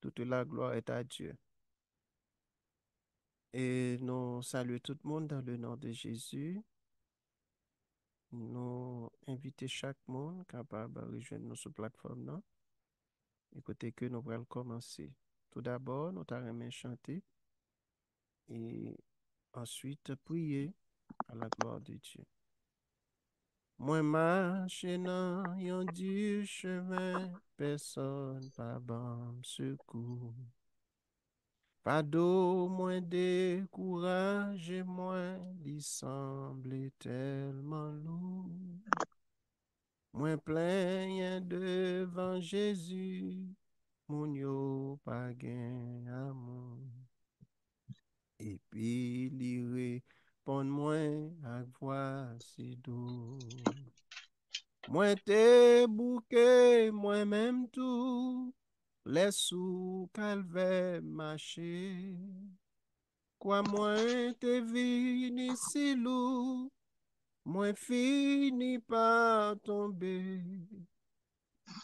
Toute la gloire est à Dieu. Et nous saluons tout le monde dans le nom de Jésus. Nous invitons chaque monde capable de rejoindre nous sur la plateforme. Non? Écoutez que nous allons commencer. Tout d'abord, nous allons chanter et ensuite prier à la gloire de Dieu. Moi marche dans un dur chemin, personne pas bon secours. Pas d'eau, moins découragé, moins, il semblait tellement lourd. Moins plein devant Jésus, mon yo pas gain amour. Et puis, il répond moins à voici d'eau. Moins te bouquet, moi même tout, laisse sous calvaire marcher. Quoi moins te vini si lourd, moins fini par tomber.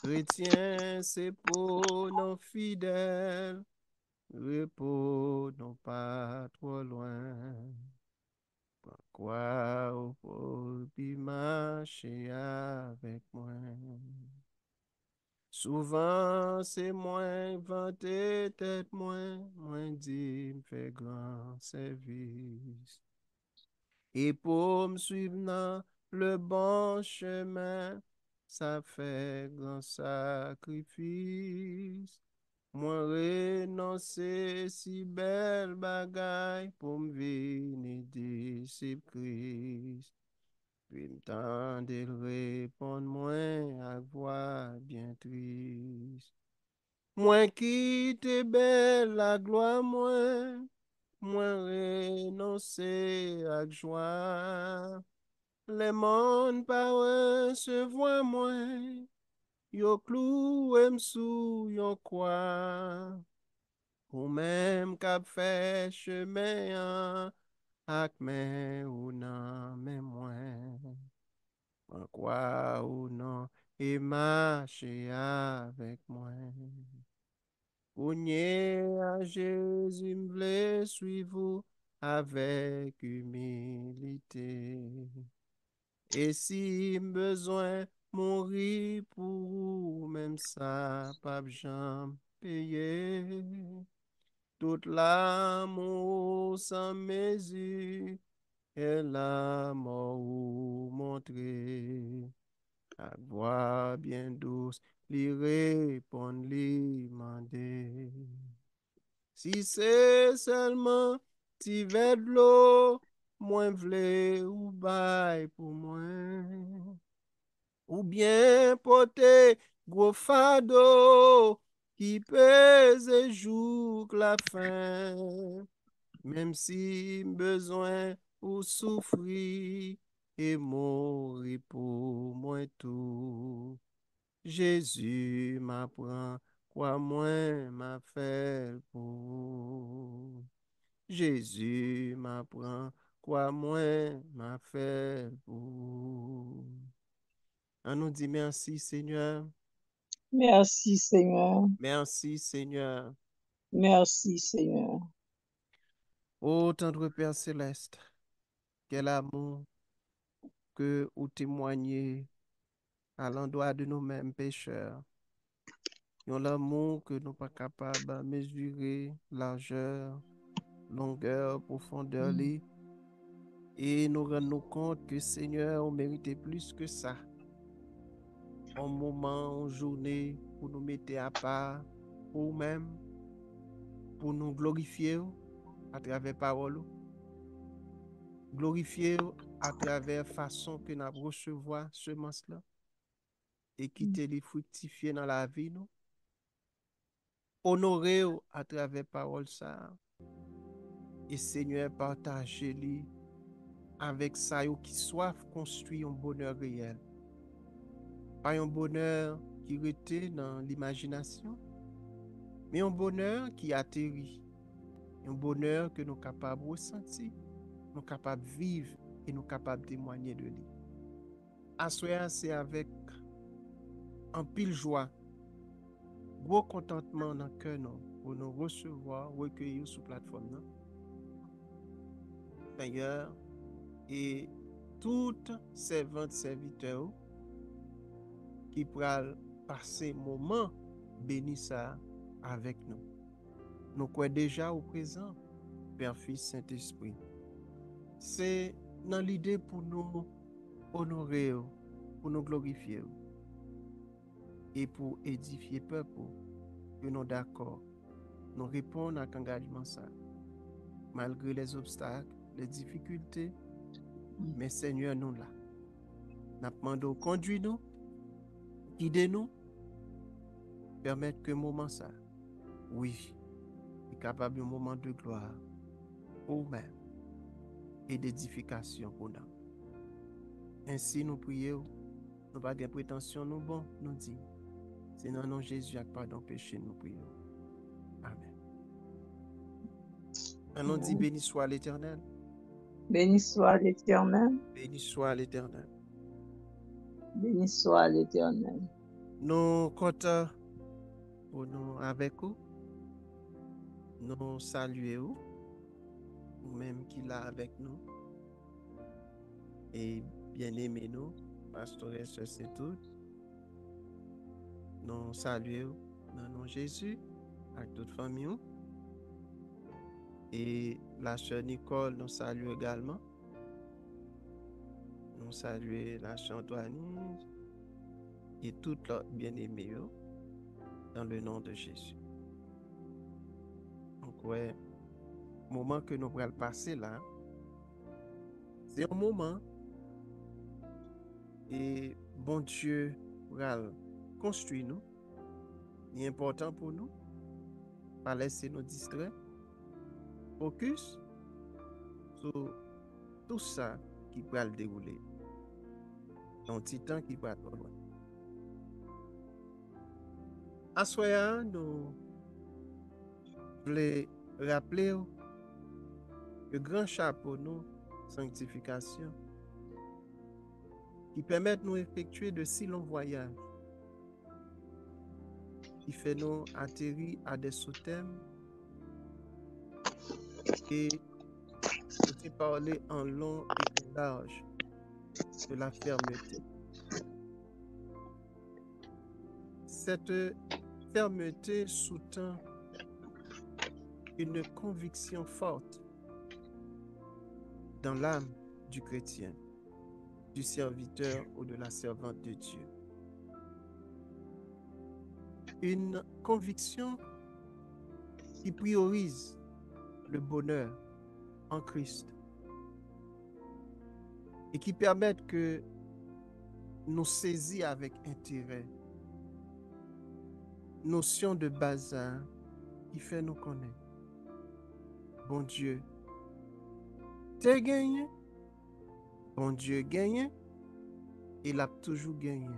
Chrétien, c'est pour nos fidèles, repos non pas trop loin. Quoi au puis marcher avec moi. Souvent, c'est moins vanté, tête moins dit, me fait grand service. Et pour me suivre dans le bon chemin, ça fait grand sacrifice. Moi renoncer si belle bagaille pour me venir disciple Christ. Puis m'tendre répondre moins à voix bien triste. Moi qui t'es belle la gloire moi renoncer à joie. Les mondes pas recevoir moi, yo cloué m'sou yo quoi. Ou même cap fait chemin ak men ou nan men mwen. En quoi ou non et marche avec moi. Kounye à Jésus m'vle suivre avec humilité. Et si besoin mourir pour même ça, pas j'en payer. Toute l'amour sans mesure et la mort montrée. À voix bien douce, lui répondre, lui demander. Si c'est seulement ti verre de l'eau, moins vle ou bail pour moi. Ou bien porter gros fardeau qui pèse jour la fin. Même si besoin ou souffrir et mourir pour moi tout. Jésus m'apprend quoi moins m'a fait pour. Jésus m'apprend quoi moins m'a fait pour. On nous dit merci Seigneur, Merci Seigneur. merci Seigneur. Merci Seigneur. Ô tendre Père céleste, quel amour que vous témoignez à l'endroit de nous-mêmes pécheurs. Un amour que nous pas capables de mesurer, largeur, longueur, profondeur, et nous rendons compte que Seigneur, on méritait plus que ça. Un moment, une journée pour nous mettre à part pour nous-mêmes, pour nous glorifier à travers parole, glorifier à travers façon que nous recevoir semence-là et quitter les fructifier dans la vie, nous. Honorer à travers parole ça et Seigneur partager lui avec ça qui soif construire un bonheur réel. Pas un bonheur qui était dans l'imagination, mais un bonheur qui atterrit. Un bonheur que nous sommes capables de ressentir, nous sommes capables de vivre et nous sommes capables de témoigner de lui. À c'est avec un pile joie, gros contentement dans le cœur nous, pour nous recevoir, recueillir sur la plateforme. Non? Seigneur, et toutes servantes serviteurs qui pourront passer moment béni ça avec nous. Nous croyons déjà au présent, Père, Fils, Saint-Esprit. C'est dans l'idée pour nous honorer, pour nous glorifier et pour édifier le peuple que nous d'accord. Nous répondons à l'engagement ça. Malgré les obstacles, les difficultés, mais Seigneur, nous là. Nous demandons, conduis-nous, guidez-nous, permettre que moment ça, oui, est capable d'un moment de gloire pour nous-mêmes et d'édification pour nous. Ainsi, nous prions, nous pas de prétention, nous bon, nous dit. C'est dans le nom de Jésus, avec pardon péché, nous prions. Amen. On dit béni soit l'Éternel. Béni soit l'Éternel. Béni soit l'Éternel. Béni soit l'Éternel. Nous comptons pour nous avec vous. Nous saluons vous, même qui là avec nous. Et bien aimé nous, pasteurs et sœurs, c'est tout. Nous saluons dans le nom de Jésus, avec toute famille. Et la sœur Nicole nous salue également. Nous saluons la sœur Antoine et toutes leurs bien-aimés dans le nom de Jésus. Donc, ouais, le moment que nous allons passer là, c'est un moment et bon Dieu va construire nous. Il est important pour nous, pas laisser nous distraire. Focus sur tout ça qui va le dérouler. Un petit temps qui va être loin. À soir, nous voulons rappeler le grand chapeau nous sanctification qui permet de nous effectuer de si longs voyages, qui fait nous atterrir à des sous-thèmes et nous parler en long et en large de la fermeté. Cette fermeté sous-tend une conviction forte dans l'âme du chrétien, du serviteur ou de la servante de Dieu. Une conviction qui priorise le bonheur en Christ et qui permet que nous saisissions avec intérêt notion de bazar qui fait nous connaître. Bon Dieu, t'es gagné. Bon Dieu gagné. Il a toujours gagné.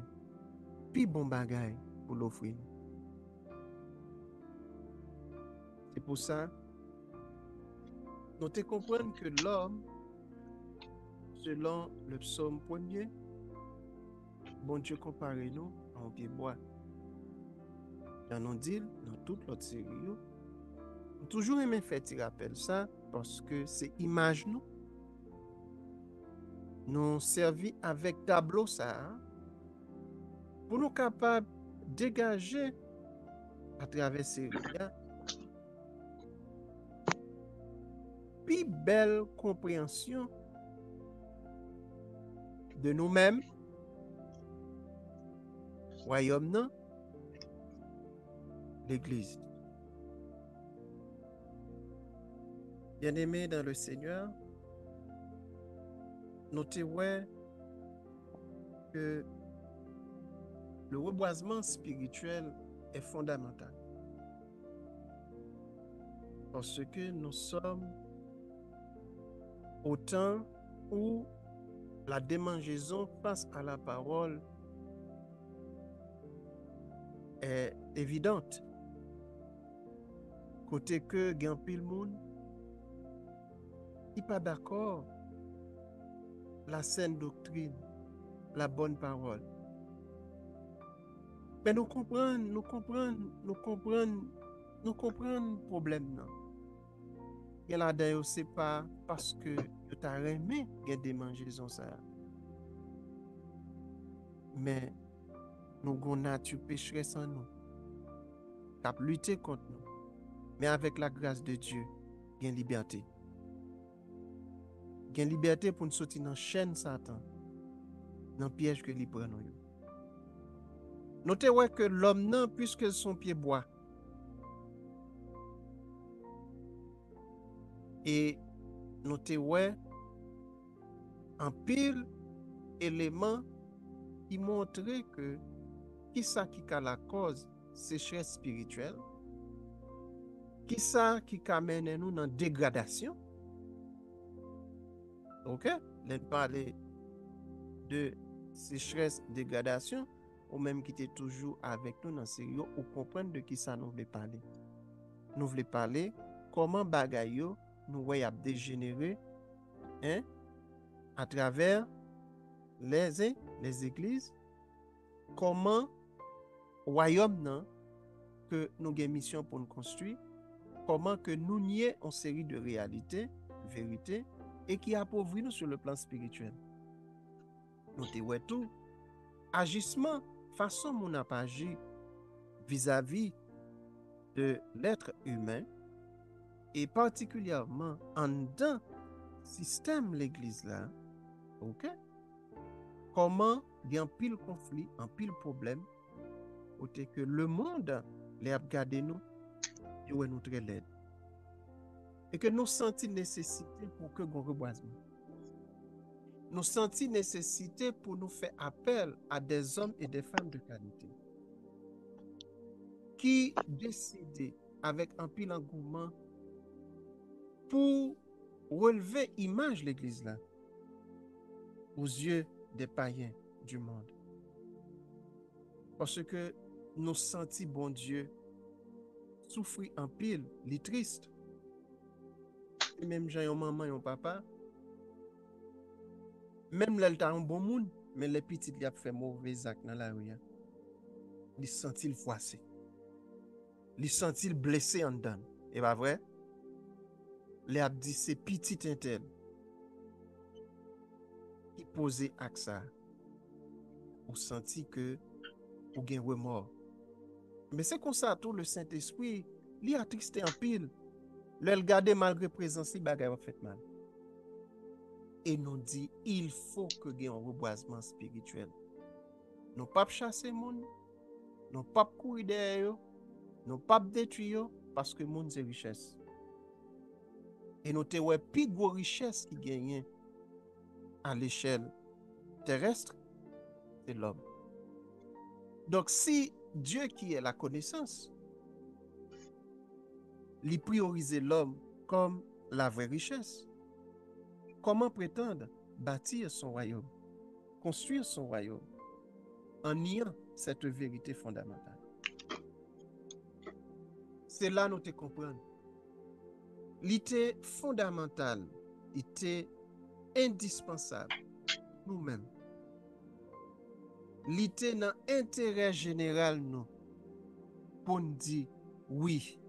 Puis bon bagaille pour l'offrir. C'est pour ça, nous te comprenons que l'homme, selon le psaume 1er, bon Dieu compare nous à un pied bois. Dans nos deals, dans toute l'autre série, nous toujours aimé faire un rappel ça parce que c'est image nous. Nous servi avec tableau ça pour nous capables de dégager à travers ces séries puis belle compréhension de nous-mêmes, royaume non, l'Église. Bien-aimés dans le Seigneur, notez que le reboisement spirituel est fondamental. Parce que nous sommes au temps où la démangeaison face à la parole est évidente. Côté que il y a pile monde qui pas d'accord la saine doctrine, la bonne parole. Mais nous comprenons le problème. Non. Et là, d'ailleurs, c'est pas parce que tu as aimé des mangeaisons ça. Mais nous avons une nature pécheresse en nous. Cap lutter contre nous. Mais avec la grâce de Dieu, il y a une liberté. Il y a une liberté pour nous sortir dans la chaîne Satan, dans le piège que lui prend nous. Notez ouais que l'homme non, puisque son pied boit. Et notez ouais un pile élément qui montrait que qui ça qui a la cause sécheresse spirituelle, qui ça qui amène nous dans dégradation. OK? L'on parler de sécheresse, dégradation, ou même qui était toujours avec nous dans sérieux, ou comprendre de qui ça nous voulait parler. Nous voulons parler comment bagay nous voyons dégénérer hein, à travers les églises, comment royaume non, que nous avons mission pour nous construire, comment que nous nions une série de réalités, vérités, et qui appauvrit nous sur le plan spirituel. Nous te ouais tout, agissement, façon mon a agi vis-à-vis de l'être humain, et particulièrement en dans système l'église là, ok? Comment il y a un pile conflit, un pile problème, côté que le monde les a gardé nous, et nous très l'aide. Et que nous sentons nécessité pour que nous reboisement. Nous sentons nécessité pour nous faire appel à des hommes et des femmes de qualité qui décident avec un pile engouement pour relever l'image de l'église là aux yeux des païens du monde. Parce que nous sentons bon Dieu souffrir en pile, les triste. Et même j'ai un maman et un papa, même là, il a un bon monde, mais les petits qui ont fait mauvais actes dans la rue, ils sentent-ils froissés. Ils sentent-ils blessés en dedans. Et pas vrai? Les a dit c'est petit intel qui posait avec ça. Ou senti que ou gen remords. Mais c'est comme ça tout le Saint-Esprit, il a tristé en pile. Le garder malgré présence, il bagay fait mal. Et nous dit il faut que il y ait un reboisement spirituel. Nous pas chasser monde, nous pas courir derrière, nous pas détruire parce que monde c'est richesse. Et nous te ouais plus gros richesse qui gagne à l'échelle terrestre, c'est l'homme. Donc si Dieu qui est la connaissance, il priorise l'homme comme la vraie richesse, comment prétendre bâtir son royaume, construire son royaume en niant cette vérité fondamentale? C'est là nous te comprenons. L'idée fondamentale, l'idée indispensable, nous-mêmes. L'idée dans l'intérêt général, nous, pour nous dire, oui,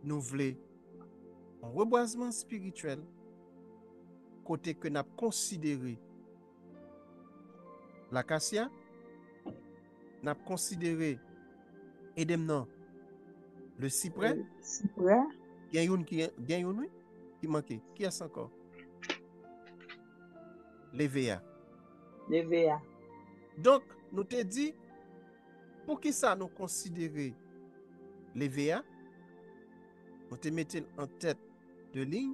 nous voulons un reboisement spirituel, côté que nous avons considéré l'acacia, nous avons considéré, Edemnan, le cyprès. Cyprès. Il y a une qui manquait. Qui est-ce encore? L'EVA. L'EVA. Donc, nous te dit, pour qui ça nous considérer l'EVA, nous te mettons en tête de ligne,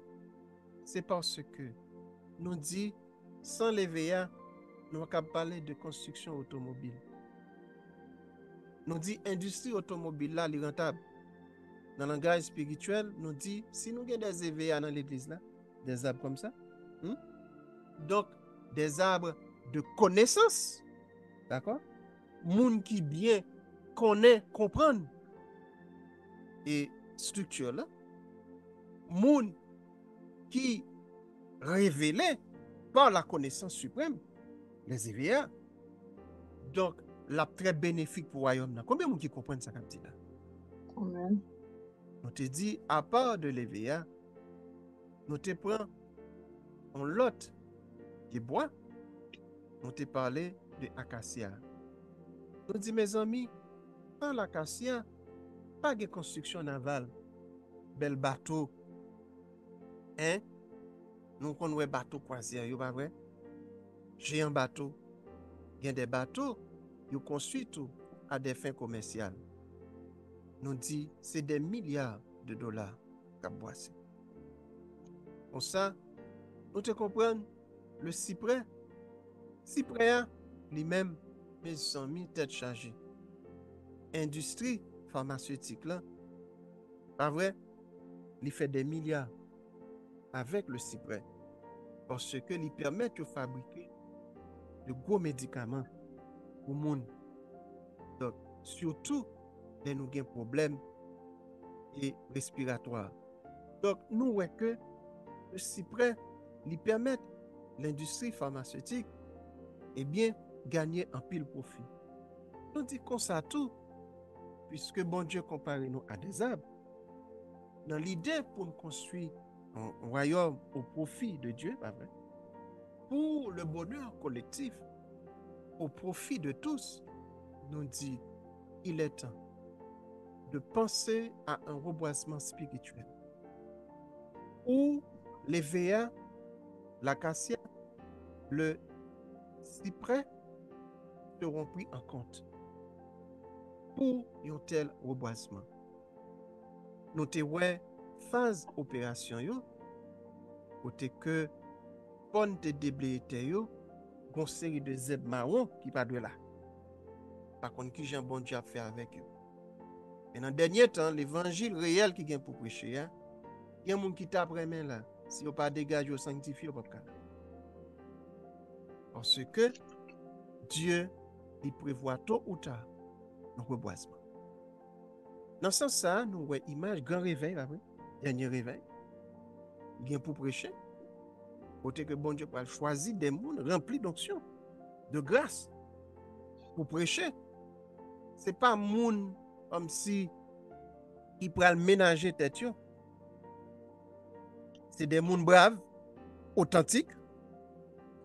c'est parce que nous dit, sans l'EVA, nous ne pouvons pas parler de construction automobile. Nous dit, industrie automobile là, elle est rentable. Dans le langage spirituel, nous dit, si nous avons des EVA dans l'église là, des arbres comme ça, donc des arbres de connaissance, d'accord? Moun qui bien connaît, comprendre et structure là, moun qui révélé par la connaissance suprême, les EVA. Donc, la très bénéfique pour le royaume. Combien de gens qui comprennent ça comme dit là? Amen. On te dit, à part de l'EVA, nous te prenons un lot de bois, on te parlé de acacia. Nous dit, mes amis, sans l'acacia, pas de construction navale, bel bateau, hein? Nous connaissons bateau croisière, vous pas vrai? Géant bateau, il y a des bateaux, ils construisent tout à des fins commerciales. Nous dit, c'est des milliards de dollars qu'a boissé. Pour ça, nous te comprenons, le cyprès lui-même, mes amis, tête chargée. Industrie pharmaceutique là, pas vrai, il fait des milliards avec le cyprès parce que il permet de fabriquer de gros médicaments pour le monde. Donc, surtout, les nous avons problèmes et respiratoires. Donc, nous voyons que le cyprès lui permet l'industrie pharmaceutique eh bien, gagner un pile profit. Nous disons comme ça tout, puisque bon Dieu compare nous à des arbres. Dans l'idée pour nous construire un royaume au profit de Dieu, pas vrai? Pour le bonheur collectif, au profit de tous, nous dit, il est temps de penser à un reboisement spirituel où les véas, l'acacia, le cyprès seront pris en compte pour un tel reboisement. Nous avons phase opération yo, côté que bonne te déblayé yo, une série de zèbres marrons qui pas de là. Par contre, qui Jean bon Dieu a fait avec eux. Et dans le dernier temps, l'évangile réel qui vient pour prêcher, il y a un monde qui tape main là. Si on pas dégagé ou sanctifié, on pas capable. Parce que Dieu, il prévoit tôt ou tard un reboisement. Dans ce sens, ça, nous voyons image grand réveil, là, oui. Dernier réveil. Il vient pour prêcher. Côté que bon Dieu va choisir des mondes remplis d'onction, de grâce, pour prêcher. Ce n'est pas un monde comme si il pourrait ménager tête. C'est des mondes braves, authentiques,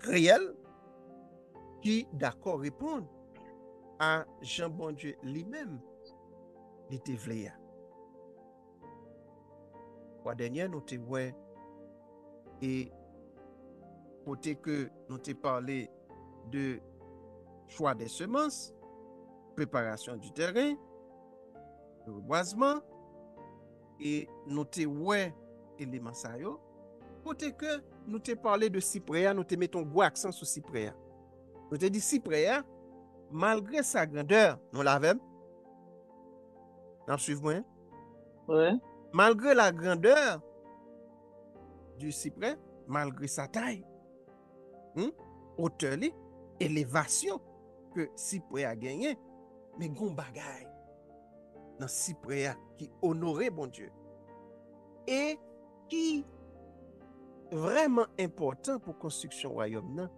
réels, qui d'accord répondent à Jean bon Dieu lui-même, il était vléa. Fois dernière, nous t'ai ouais, et côté que nous t'ai parlé de choix des semences, préparation du terrain, le reboisement, et nous t'ai ouais éléments ça yo. Côté que nous t'ai parlé de cyprès, nous t'ai mettons gros accent sur cyprès. Nous t'ai dit cyprès, malgré sa grandeur, nous l'avons. Nous suivons. Ouais. Malgré la grandeur du cyprès, malgré sa taille, hauteur, élévation que cyprès a gagné, mais gon bagay dans cyprès qui honorait bon Dieu et qui vraiment important pour construction royaume,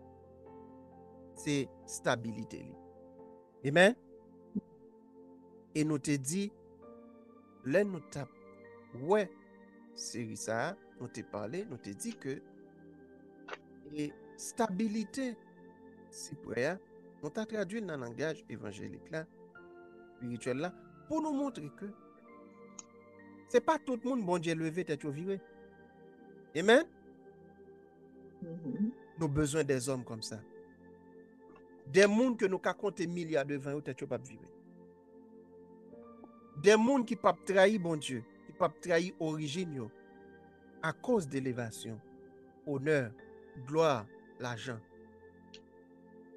c'est stabilité. Amen. Et nous te dit, là nous tap, ouais, c'est ça, nous te parlé, nous te dit que et stabilité cyprès, nous t'a traduit dans le langage évangélique là, spirituel là, pour nous montrer que c'est pas tout le monde bon Dieu levé tête au viré. Amen. Mhm. Nous avons besoin des hommes comme ça. Des mondes que nous avons compté milliards de vents, tête pas vivre. Des mondes qui ne peuvent pas trahir bon Dieu, qui ne peuvent pas trahir l'origine à cause d'élévation, honneur, gloire, l'argent.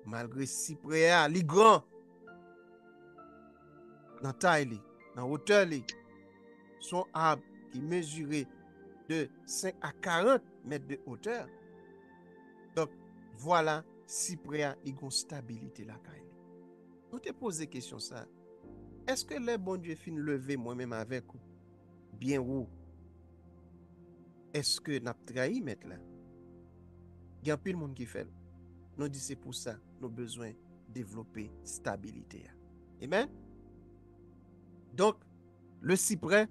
Malgré si près, les grands, dans taille, dans hauteur, sont arbres qui mesuraient de 5 à 40 mètres de hauteur. Donc, voilà, si près, ils ont stabilité la caille. Nous te posons question ça. Est-ce que les bons dieux fin lever moi-même avec vous? Bien où? Est-ce que n'a trahi mettre là? Il y a plus de monde qui fait. Nous dit c'est pour ça, nous avons besoin développer stabilité. Amen. Donc, le cyprès,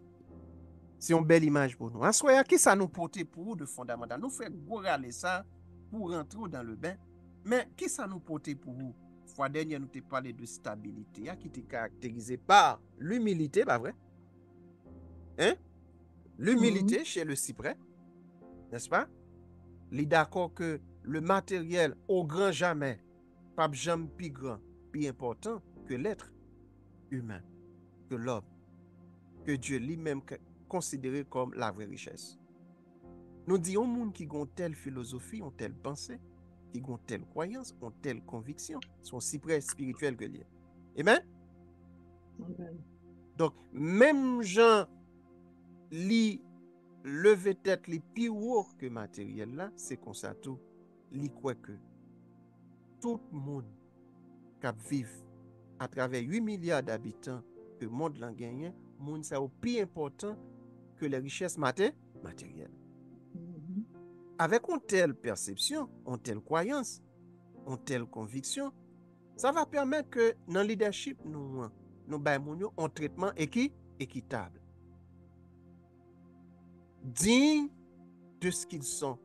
c'est une belle image pour nous. En soi, qui ça nous porte pour vous de fondamental? Nous faisons regarder ça pour rentrer dans le bain. Mais qui ça nous porte pour vous? Fois dernière, nous t'ai parlé de stabilité, qui était caractérisée par l'humilité, pas vrai? Hein? L'humilité chez le cyprès, n'est-ce pas? Il est d'accord que le matériel au grand jamais, pas jamais plus grand, plus important que l'être humain, que l'homme, que Dieu lui-même considéré comme la vraie richesse. Nous disons, monde qui ont telle philosophie, ont telle pensée, qui ont telle croyance, ont telle conviction, sont si près spirituels que liés. Amen? Amen. Donc, même gens li lever tête les plus haut que matériel là, c'est comme ça tout. Li croit que tout le monde qui vit à travers 8 milliards d'habitants que le monde l'a gagné, le monde c'est plus important que les richesses matérielles. Avec une telle perception, une telle croyance, une telle conviction, ça va permettre que dans le leadership, nous avons un traitement équitable, digne de ce qu'ils sont,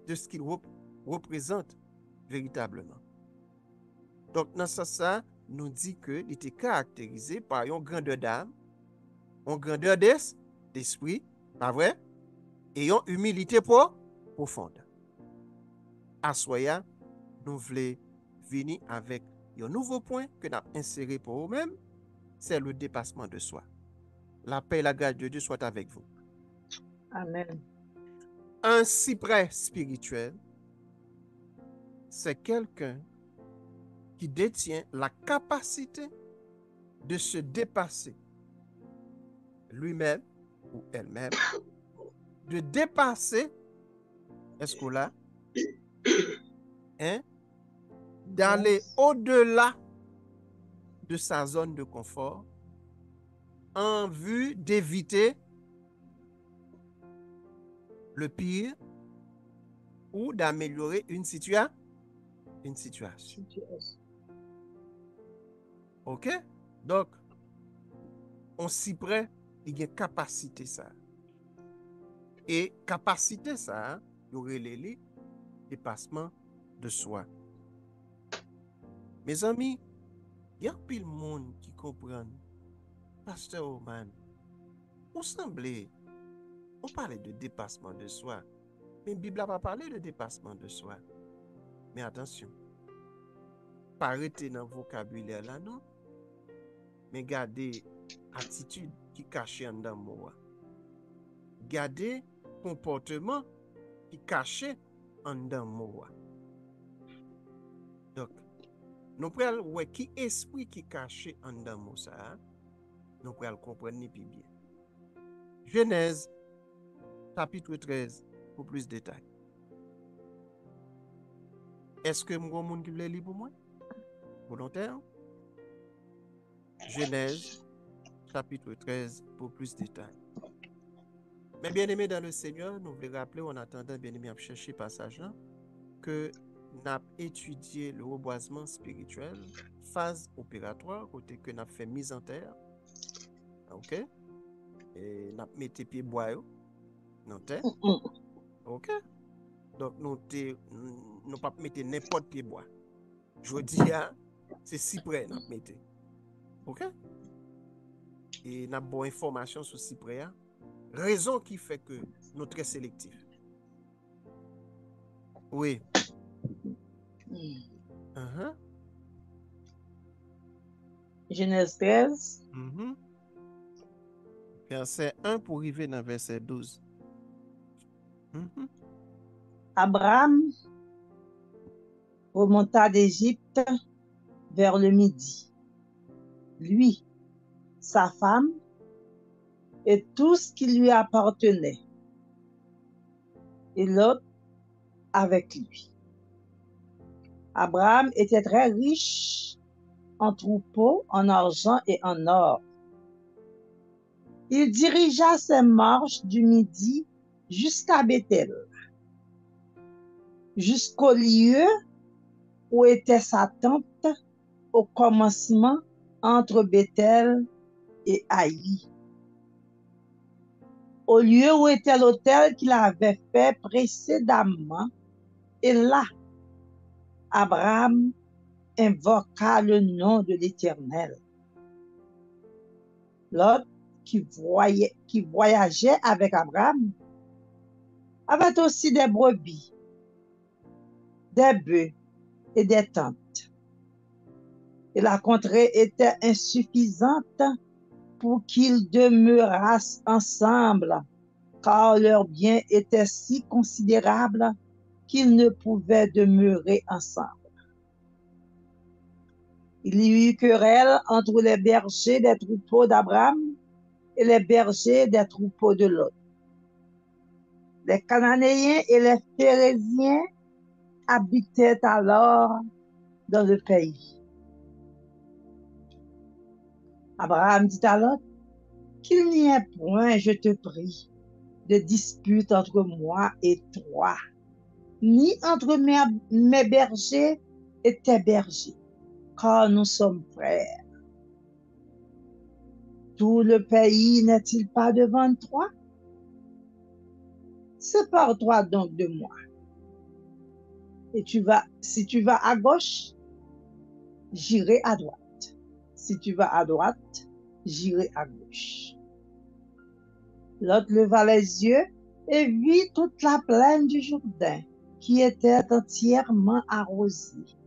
de ce qu'ils représentent véritablement. Donc, dans ce sens, nous dit qu'il était caractérisé par une grandeur d'âme, une grandeur d'esprit, pas vrai? Et une humilité profonde. À soya, nous voulons venir avec un nouveau point que nous avons inséré pour vous-même, c'est le dépassement de soi. La paix et la grâce de Dieu soient avec vous. Amen. Un cyprès spirituel, c'est quelqu'un qui détient la capacité de se dépasser lui-même ou elle-même, de dépasser, est-ce qu'on l'a? Hein? D'aller Yes. au-delà de sa zone de confort en vue d'éviter le pire ou d'améliorer une situation. Situation. OK? Donc, on s'y prête, il y a capacité ça. Et capacité ça, il y aurait les dépassements de soi. Mes amis, il y a plus de monde qui comprend. Pasteur Oman, on semblait, on parlait de dépassement de soi. Mais la Bible n'a pas parlé de dépassement de soi. Mais attention, pas arrêter dans le vocabulaire là, non? Mais gardez attitude qui cache en dedans moi. Gardez comportement qui cache en dedans moi. Donc, nous prenons ouais, qui esprit qui cache en dedans moi ça, nous prenons comprendre plus bien. Genèse, chapitre 13, pour plus de détails. Est-ce que mon monde qui veut lire pour moi? Volontaire? Genèse, chapitre 13, pour plus de détails. Mais bien aimé dans le Seigneur, nous voulons rappeler, en attendant, bien aimé, à chercher passage là, que nous avons étudié le reboisement spirituel, phase opératoire, côté que nous avons fait mise en terre. OK? Et nous avons mis pieds bois dans terre. OK? Donc, nous ne pas mettre n'importe pied bois. Je dis, c'est si près, nous avons mis. OK? Et nous avons bonne information sur si près. Raison qui fait que nous sommes très sélectifs. Oui. Genèse 13. Verset 1 pour arriver dans verset 12. Abraham remonta d'Égypte vers le midi. Lui, sa femme et tout ce qui lui appartenait. Et Lot avec lui. Abraham était très riche en troupeaux, en argent et en or. Il dirigea ses marches du midi jusqu'à Bethel, jusqu'au lieu où était sa tente au commencement entre Bethel et Haï, au lieu où était l'autel qu'il avait fait précédemment. Et là, Abraham invoqua le nom de l'Éternel. Lot, qui voyageait avec Abraham, avait aussi des brebis, des bœufs et des tentes. Et la contrée était insuffisante pour qu'ils demeurassent ensemble, car leurs biens étaient si considérables qu'ils ne pouvaient demeurer ensemble. Il y eut querelle entre les bergers des troupeaux d'Abraham et les bergers des troupeaux de Lot. Les Cananéens et les Phéréziens habitaient alors dans le pays. Abraham dit à Lot, qu'il n'y ait point, je te prie, de dispute entre moi et toi, ni entre mes bergers et tes bergers, car nous sommes frères. Tout le pays n'est-il pas devant toi? Sépare-toi donc de moi. Et si tu vas à gauche, j'irai à droite. Si tu vas à droite, j'irai à gauche. Lot leva les yeux et vit toute la plaine du Jourdain, qui était entièrement arrosée,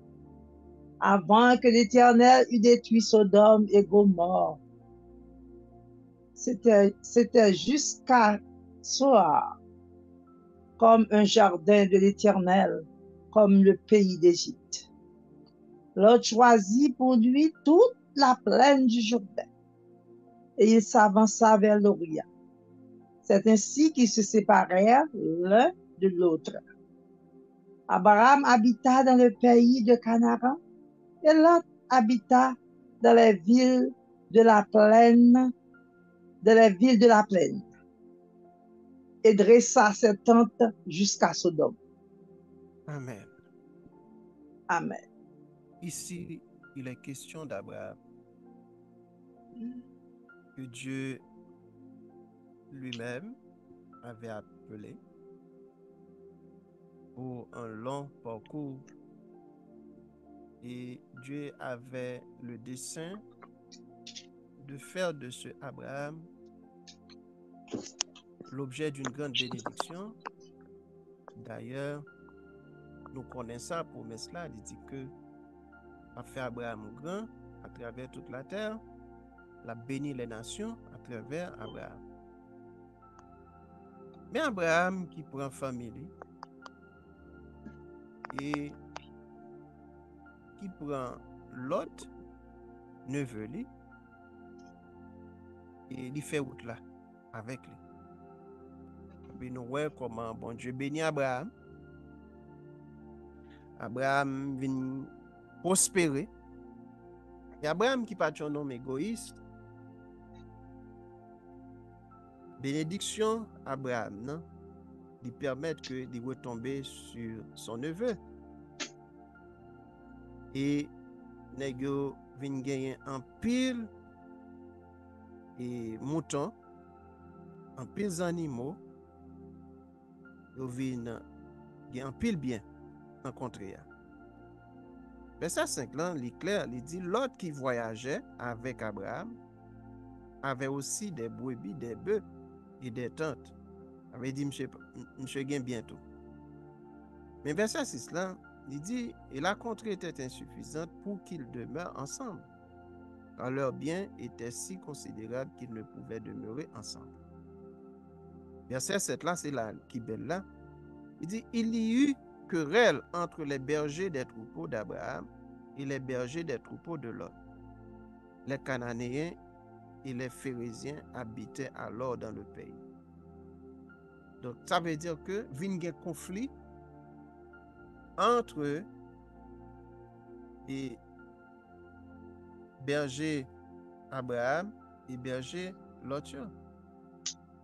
avant que l'Éternel eût détruit Sodome et Gomorrhe. C'était jusqu'à Soar, comme un jardin de l'Éternel, comme le pays d'Égypte. Lot choisit pour lui toute la plaine du Jourdain, et il s'avança vers l'Orient. C'est ainsi qu'ils se séparèrent l'un de l'autre. Abraham habita dans le pays de Canaan, et Lot habita dans les villes de la plaine, et dressa ses tentes jusqu'à Sodome. Amen. Amen. Ici, il est question d'Abraham, que Dieu lui-même avait appelé pour un long parcours. Et Dieu avait le dessein de faire de ce Abraham l'objet d'une grande bénédiction. D'ailleurs, nous connaissons la promesse là, il dit que a fait Abraham grand à travers toute la terre, l'a béni les nations à travers Abraham. Mais Abraham qui prend famille et qui prend Lot, neveu li, et il fait route là avec lui. Et nous voyons comment bon Dieu bénit Abraham. Abraham vient prospérer. Et Abraham qui pas un homme égoïste. Bénédiction Abraham, non? Lui permettre que de retomber sur son neveu. Et nèg yo vinn gagner en pile et moutons, en pile animaux, yo vinn gagner en pile bien rencontré. Verset 5 là, il est clair, il dit l'autre qui voyageait avec Abraham avait aussi des brebis, des bœufs et des tentes. Avait dit monsieur gain bientôt. Mais verset 6 là, il dit et la contrée était insuffisante pour qu'ils demeurent ensemble, car leurs biens étaient si considérables qu'ils ne pouvaient demeurer ensemble. Verset 7 là, c'est là qui belle là. Il dit il y eut querelle entre les bergers des troupeaux d'Abraham et les bergers des troupeaux de Lot. Les Cananéens et les Phéréziens habitaient alors dans le pays. Donc, ça veut dire que vient un conflit entre les bergers Abraham et bergers Lot.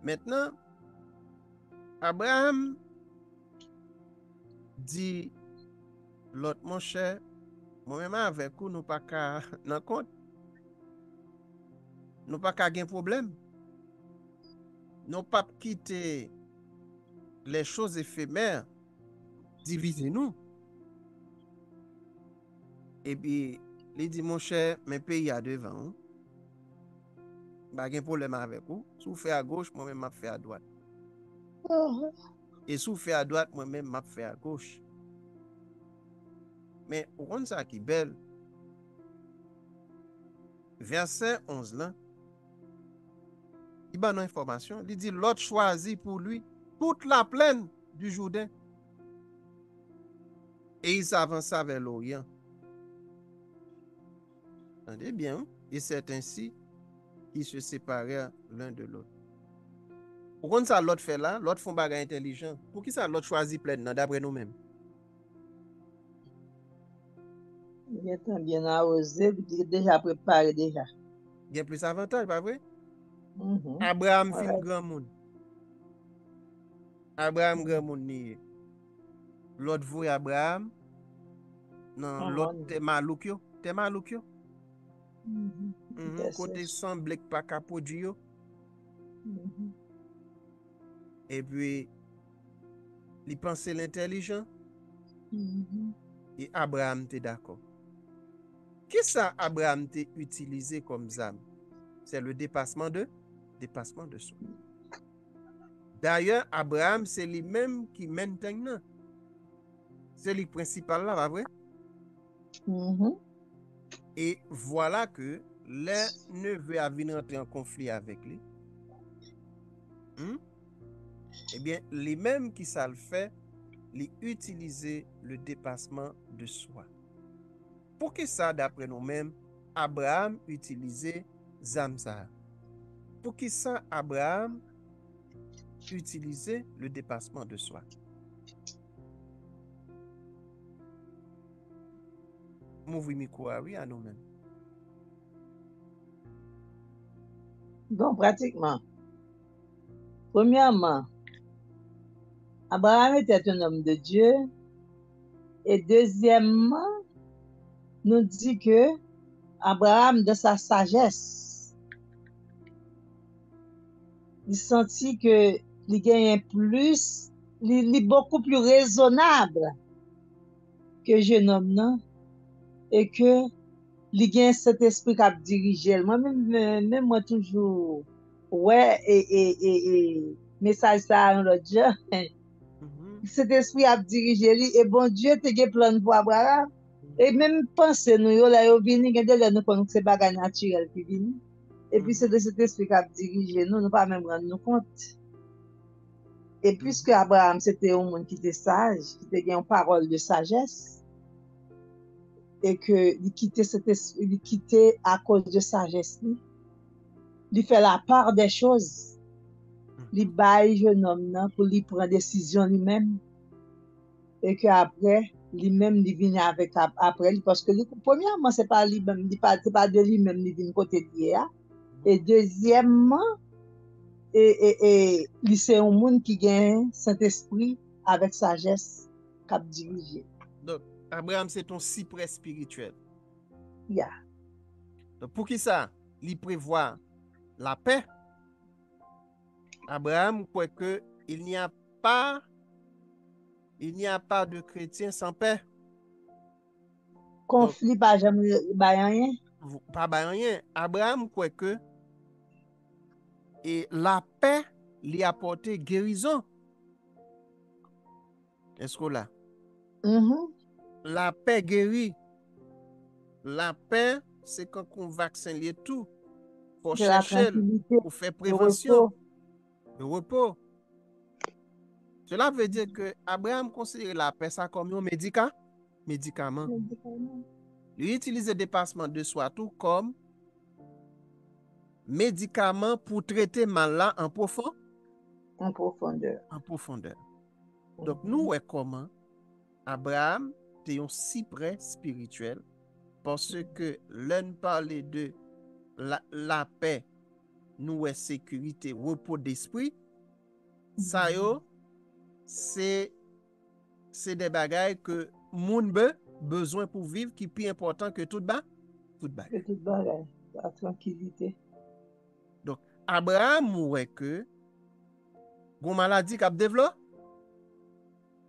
Maintenant, Abraham dit Lot, mon cher, moi-même avec vous, nous pas qu'à dans compte, nous pas qu'à gain problème. Nous pas quitter les choses éphémères, diviser nous. Et puis, il dit, mon cher, mes pays à devant, pas de problème avec vous. Si vous faites à gauche, moi-même, je fais à droite. Mhm. Et si vous faites à droite, moi-même, je fais à gauche. Mais, au compte ça qui est belle, verset 11 là, il y a une information. Il dit, l'autre choisit pour lui toute la plaine du Jourdain. Et il s'avança vers l'Orient. Entendez bien, et c'est ainsi qu'ils se séparèrent l'un de l'autre. Pourquoi ça l'autre fait là? L'autre font bagage intelligent. Pour qui ça l'autre choisit plein d'après nous-mêmes? Il est bien arrosé, il est déjà préparé déjà. Il y a plus avantage, pas vrai? Mhm. Abraham fin Ouais. grand monde. Abraham grand monde ni. L'autre voit Abraham, non, l'autre Amen. te malouk yo. Te malouk yo. Mhm. Côté Intercession. semble pas capodu yo. Mhm. Et puis, il pensait l'intelligent. Mhm. Et Abraham était d'accord. Qu'est-ce que Abraham t'a utilisé comme zame? C'est le dépassement de soi. D'ailleurs, Abraham, c'est lui-même qui maintenant. C'est le principal là, pas vrai? Mhm. Et voilà que le neveu a venu entrer en conflit avec lui. Hmm? Eh bien, les mêmes qui ça le fait, les utiliser le dépassement de soi. Pour que ça, d'après nous-mêmes, Abraham utilisait Zamza. Pour que ça, Abraham utilisait le dépassement de soi. M'ouvrir micro à nous-mêmes. Donc, pratiquement, premièrement, Abraham était un homme de Dieu. Et deuxièmement, nous dit que Abraham, de sa sagesse, il sentit que il gagnait plus, il est beaucoup plus raisonnable que jeune homme, non? Et que il gagne cet esprit qui a dirigé. Moi-même, moi toujours, ouais, message ça l'autre jour. Mhm, Cet esprit a dirigé lui, et bon Dieu te gen plan pour Abraham. Et mhm, même penser nous, yo, là, yo vini, gen de là, nous connaissons que c'est bagage naturel qui vini. Et puis c'est mhm, de cet esprit qui a dirigé nous, nous pas même rendre nous compte. Et puisque mhm, Abraham, c'était un monde qui était sage, qui était une parole de sagesse, et que il quittait cet esprit, il quittait à cause de sagesse, il fait la part des choses, il mhm, baille jeune homme là, pour lui prendre décision lui-même, et que après, lui-même, il vient avec après, parce que premièrement, c'est pas lui-même, c'est pas de lui-même, il vient côté de lui, hein. Et mhm. deuxièmement, c'est un monde qui gagne Saint-Esprit avec sagesse cap dirigé. Donc, Abraham, c'est ton cyprès spirituel. Yeah. Donc, pour qui ça? Il prévoit la paix. Abraham croit que il n'y a pas, il n'y a pas de chrétien sans paix. Donc, Conflit pas jamais rien. pas rien. Abraham croit que et la paix lui apporte guérison. Est-ce que là? Mhm. La paix guérit. La paix, c'est quand on vaccine les tout. Pour C'est la chercher, tranquillité, pour faire le prévention, repos. le repos. Cela veut dire que Abraham considère la paix ça comme un médicament. Il utilise le dépassement de soi tout comme médicament pour traiter mal là En profondeur. en profondeur. Donc nous, Mhm. ouais, comment Abraham était un cyprès spirituel parce que l'un parlait de la paix, nous, ouais, sécurité, repos d'esprit, ça Mhm. yo, c'est des bagailles que moun be besoin pour vivre qui est plus important que tout bas, tout bas. Que tout bagay, la tranquillité. Donc, Abraham ouais que gon maladie k'ap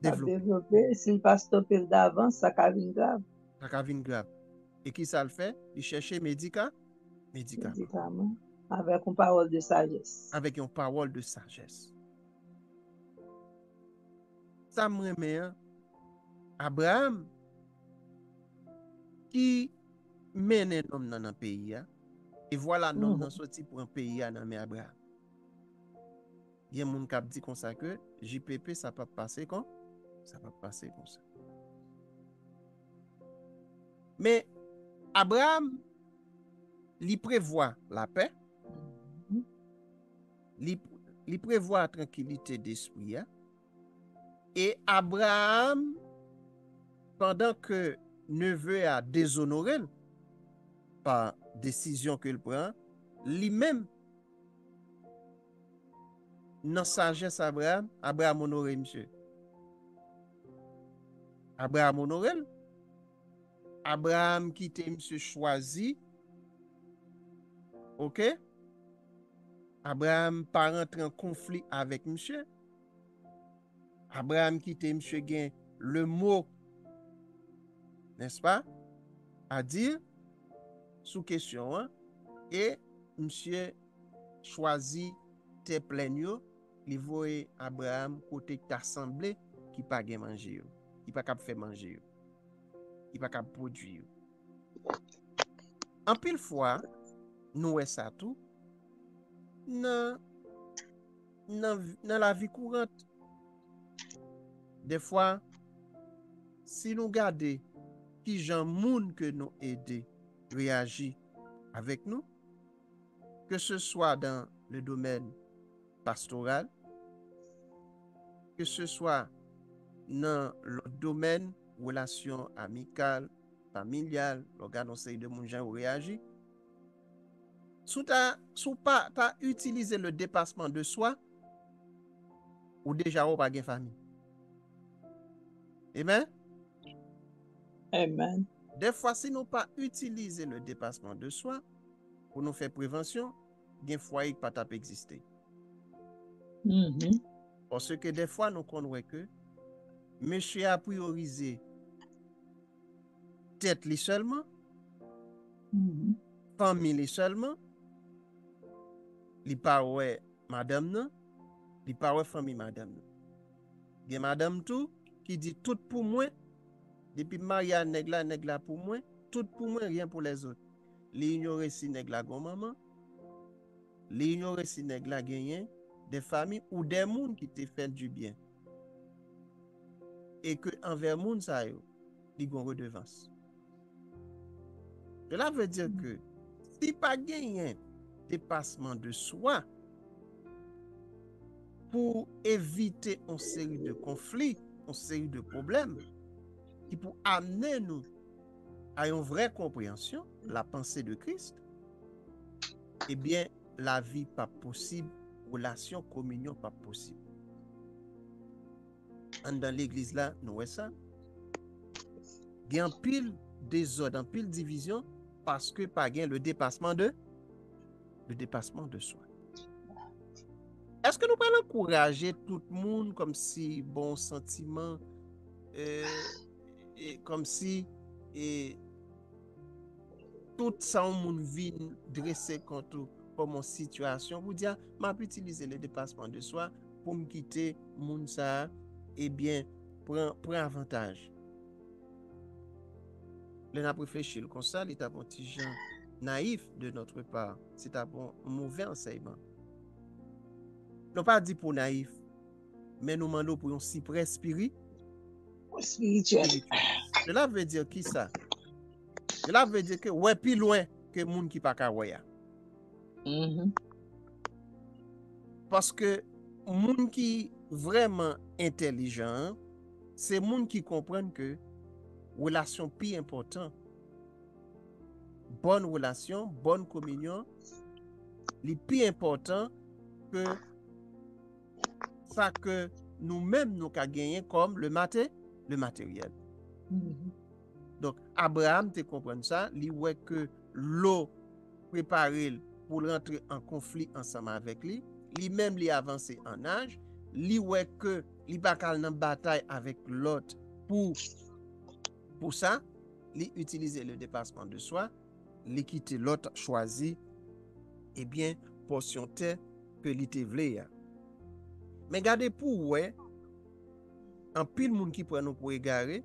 Ça développé, développé, s'il pas stoppé d'avance, ça a vient grave, ça ka vin grave. Et qui ça le fait? Il cherchait médicament médicament, avec une parole de sagesse. avec une parole de sagesse. Ça me remet hein, Abraham qui mène l'homme dans un pays hein, et voilà l'homme dans Mhm. sorti pour un pays dans mais Abraham. Il y a des gens qui dit comme ça que JPP ça peut passer comme ça peut passer comme ça. Mais Abraham il prévoit la paix, Mhm. il prévoit la tranquillité d'esprit hein, et Abraham pendant que neveu a déshonoré par décision qu'il prend, lui-même dans sagesse Abraham honoré monsieur. Abraham honoré, Abraham qui était monsieur choisi, OK? Abraham pas rentré en conflit avec monsieur. Abraham qui était monsieur gain le mot, n'est-ce pas? À dire sous question hein? Et monsieur choisi tes plaignants, il voit Abraham côté t'assemblé qui pas gain manger, qui pas capable faire manger, qui pas capable produire. En pile fois, nous ça tout dans dans la vie courante. Des fois, si nous regardons qui gens moun que nous aider réagit avec nous, que ce soit dans le domaine pastoral, que ce soit dans le domaine relation amicale, familiale, l'organe de moun gens réagit, sous pas t'as utilisé le dépassement de soi ou déjà ou pas gen famille. Amen. Amen. Des fois, si nous pas utiliser le dépassement de soi pour nous faire prévention, gen foyer qui pas tap exister. Mhm. Parce que des fois, nous connaissons que monsieur a priorisé tête li seulement, Mhm. famille li seulement, li pa ouais madame nan, li pa ouais famille madame nan. Gen madame tout qui dit tout pour moi, depuis Maria nèg la pour moi, tout pour moi, rien pour les autres. Li ignore si nèg la gon maman, li ignore si nèg la genyen des familles ou des moun qui te fait du bien. Et que envers moun sa yo, li gon redevance. Cela veut dire que si pas genyen dépassement de soi pour éviter une série de conflits, une série de problèmes qui pour amener nous à une vraie compréhension, la pensée de Christ, eh bien, la vie pas possible, relation, communion pas possible. Dans l'église là, nous voyons ça. Il y a un pile désordre, un pile division parce que pas gain le dépassement de soi. Est-ce que nous pouvons encourager tout le monde comme si bon sentiment, comme si tout ça on monde vient dresser contre comme une situation pour dire m'a utiliser le dépassement de soi pour me quitter monde ça et bien prend avantage. Le n'a réfléchi comme ça, il est un petit gens naïf de notre part, c'est un bon mauvais enseignement. Non pas dit pour naïf, mais nous demandons pour un cyprès spirituel. Cela veut dire qui ça? Cela veut dire que ouais plus loin que moun qui pas ka waya. Mhm. Parce que moun qui vraiment intelligent, c'est moun qui comprennent que relation plus important, bonne relation, bonne communion, les plus important que ça que nous-mêmes nous ka gagner comme le matériel. Mhm. Donc, Abraham te comprend ça, li ouais que l'eau préparé pour rentrer en conflit ensemble avec lui, lui-même lui avancé en âge, lui ouais que li pas dans bataille avec l'autre pour ça, lui utiliser le dépassement de soi, lui quitter l'autre choisi, eh bien, portion terre que li te vle. Mais gardez pour ouais, en pile monde qui prend nous pour égarer,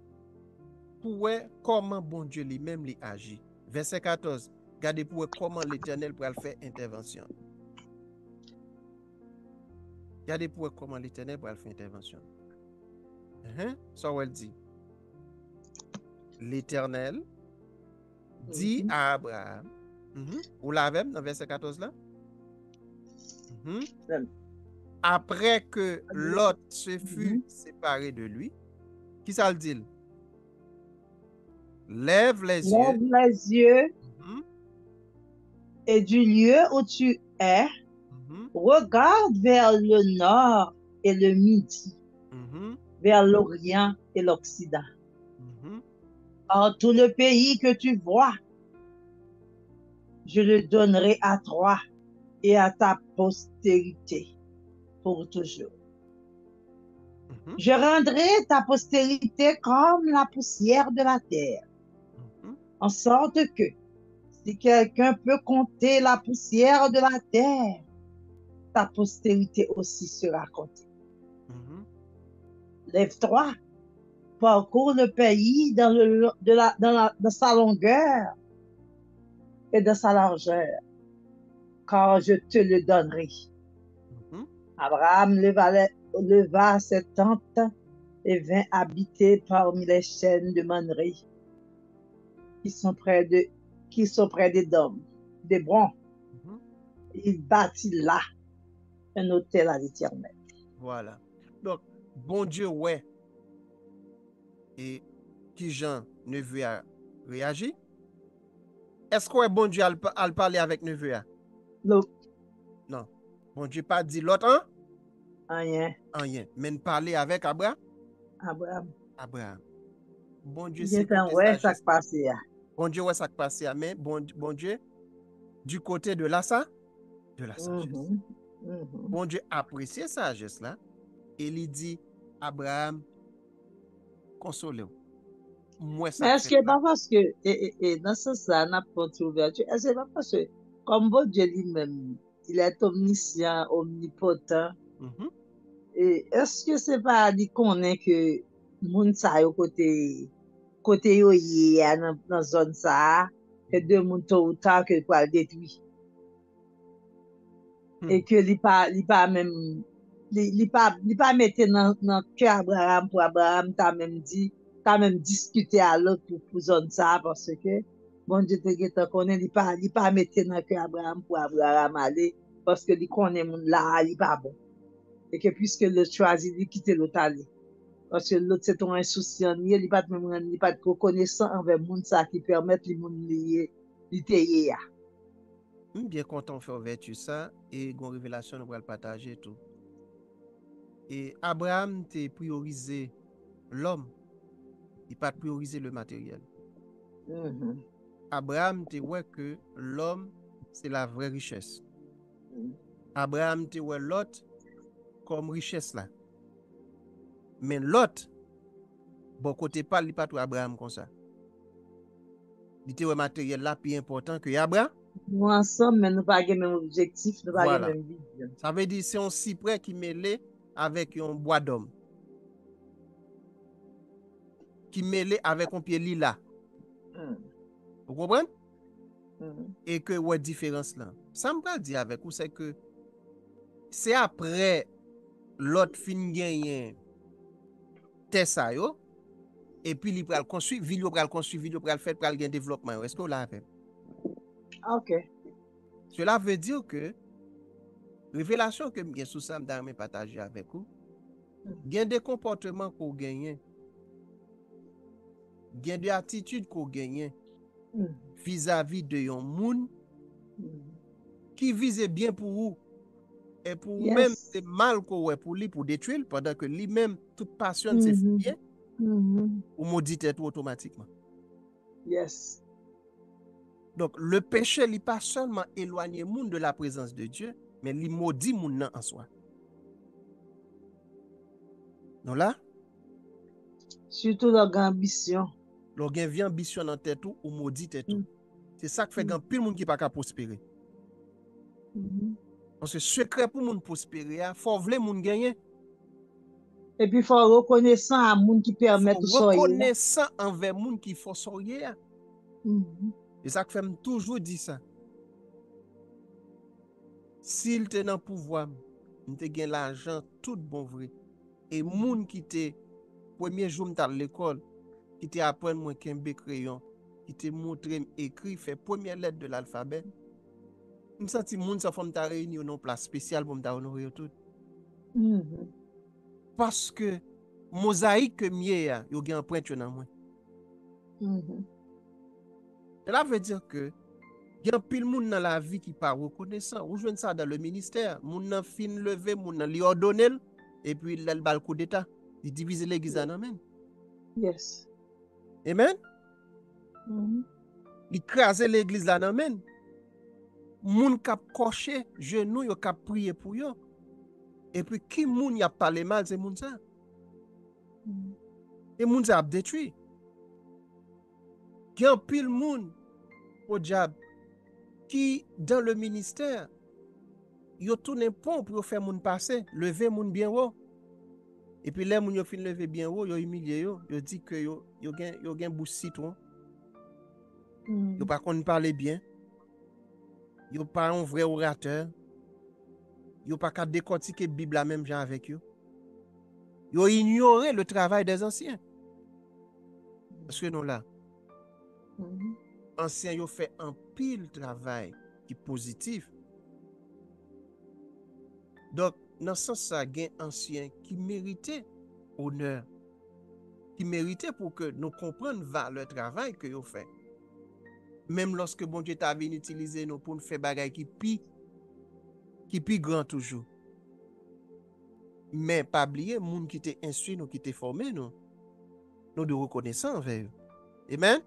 pour ouais comment bon Dieu lui-même lui agit. Verset 14, gardez pour ouais comment l'Éternel pourra faire intervention. Regardez pour comment l'Éternel pourra faire intervention. Ça elle dit. L'Éternel dit à Abraham, vous l'avez dans verset 14 là? Après que Lot se fut séparé de lui, qui ça le dit? Lève les yeux. Lève les yeux et du lieu où tu es, regarde vers le nord et le midi, vers l'Orient et l'Occident. En tout le pays que tu vois, je le donnerai à toi et à ta postérité pour toujours. Je rendrai ta postérité comme la poussière de la terre, en sorte que si quelqu'un peut compter la poussière de la terre, ta postérité aussi sera comptée. Lève-toi, parcours le pays dans sa longueur et dans sa largeur, car je te le donnerai. Abraham leva ses tentes et vint habiter parmi les chaînes de Mamré qui sont près des dômes, des broncs. Il bâtit là un hôtel à l'Éternel. Voilà. Donc, bon Dieu, ouais. Et qui Jean neveu a réagi? Est-ce que bon Dieu a parlé avec neveu? Non. Non. Bon Dieu pas dit l'autre, hein? Rien. Rien. Mais parler avec Abraham? Abraham. Bon Dieu, c'est côté ouais, ça qui passe. Bon Dieu, ouais, ça qui passe. Mais bon Dieu, du côté de la sagesse. Bon Dieu apprécie sa sagesse là. Et il dit, Abraham, console-vous. Mais est-ce que pas parce que, et dans ce sens, on a pas ouverture, est-ce que pas parce que, comme bon Dieu lui-même, il est omniscient, omnipotent, et est-ce que c'est pas dit qu'on est que moun sa yo côté yo yé dans zone ça, que de moun tôt ou tard que quoi détruit. Et que li pas même li pas mettre dans cœur Abraham pour Abraham t'a même discuté à l'autre pour zone ça parce que bon Dieu te connaît li pas mettre dans cœur Abraham pour Abraham aller parce que li connaît moun là li pas bon et que puisque le choisi li quitter l'autre aller parce que l'autre c'est ton insouciant li pas même li pas reconnaissant envers moun ça qui permettre li moun li téye ya. Bien content de faire vertu ça et une révélation nous va le partager tout. Et Abraham t'a priorisé l'homme, il pas priorisé le matériel. Abraham t'a ouais que l'homme c'est la vraie richesse. Abraham t'a ouais l'autre comme richesse là. Mais l'autre bon côté pas il pas tout Abraham comme ça. Il était ouais matériel là plus important que Abraham. Nous ensemble, mais nous pas le même objectif, nous pas voilà. le même vision. Ça veut dire c'est un cyprès qui mêlé avec un bois d'homme. Qui mêlé avec un pied lila. Vous comprenez? Et que ouais différence là. Ça me va dire avec vous c'est que c'est après l'autre fin gagné Tessa yo et puis il pral construire ville pral construire ville pral faire pral gain développement. Est-ce que vous l'avez? OK. Cela veut dire que révélation que bien sous ça me partager avec vous. Gain des comportements qu'on gagne. Gain des attitudes qu'on gagne vis-à-vis de yon moun qui vise bien pour vous et pour vous même c'est mal qu'on ouais pour lui pour détruire pendant que lui même toute passion c'est bien ou maudit tout automatiquement. Yes. Donc, le péché, il pas seulement éloigner monde de la présence de Dieu, mais il maudit monde en soi. Donc là, Surtout leur ambition. l'organe vient ambition dans tête ou maudit tête tout. Mm. C'est ça qui fait Mm. grand pile monde qui pas capable prospérer. Mhm. Parce que secret pour monde prospérer, il faut vouloir monde gagner. Et puis, il faut reconnaissant à moun qui permet Faut tout ça. reconnaissant envers monde qui faut sortir. Mhm. C'est ça que fait toujours dire ça. S'il te dans pouvoir, il te gagne l'argent tout bon vrai. Et moun qui te premier jour à l'école, qui te apprend moi qu'un crayon, qui te montre écrit fait première lettre de l'alphabet. Je sens moun ça faut ta réunion en place spéciale pour me honorer tout. Mhm. Parce que mosaïque que mieux a, yo gen empreinte dans moi. Mhm. Cela veut dire que il y a pile moun dans la vie qui pas reconnaissant. Ou joine ça dans le ministère, moun nan fin levé, moun nan li ordonné et puis il bal coup d'état, il divise l'église en amen. Yes. Amen. Mhm. Il crase l'église là amen. Moun kap coché genou yo kap prier pour yo. Et puis qui moun y a parlé mal c'est moun ça. Mhm. Et moun ça a détruit. Il y a pile moun au diable qui dans le ministère yo tourne pont pour faire moun passer, lever moun bien haut. Et puis là moun yo fin lever bien haut, yo humilié yo dit que yo gen bouche citron. Yo pas konn parler bien. Yo pas un vrai orateur. Yo pas qu'à décortiquer Bible la même gens avec yo. Yo ignoré le travail des anciens. Parce que nous là, Mhm. anciens yo fait un pile travail qui positif. Donc dans ce sens ça gen ancien qui méritait honneur, qui méritait pour que nous comprenions le travail que yo fait. Même lorsque bon Dieu t'a venu utiliser nous pour nous faire bagay qui pi grand toujours. Mais pas oublier moun qui t'est instruit nous qui t'est formé nous de reconnaissance envers eux. Amen.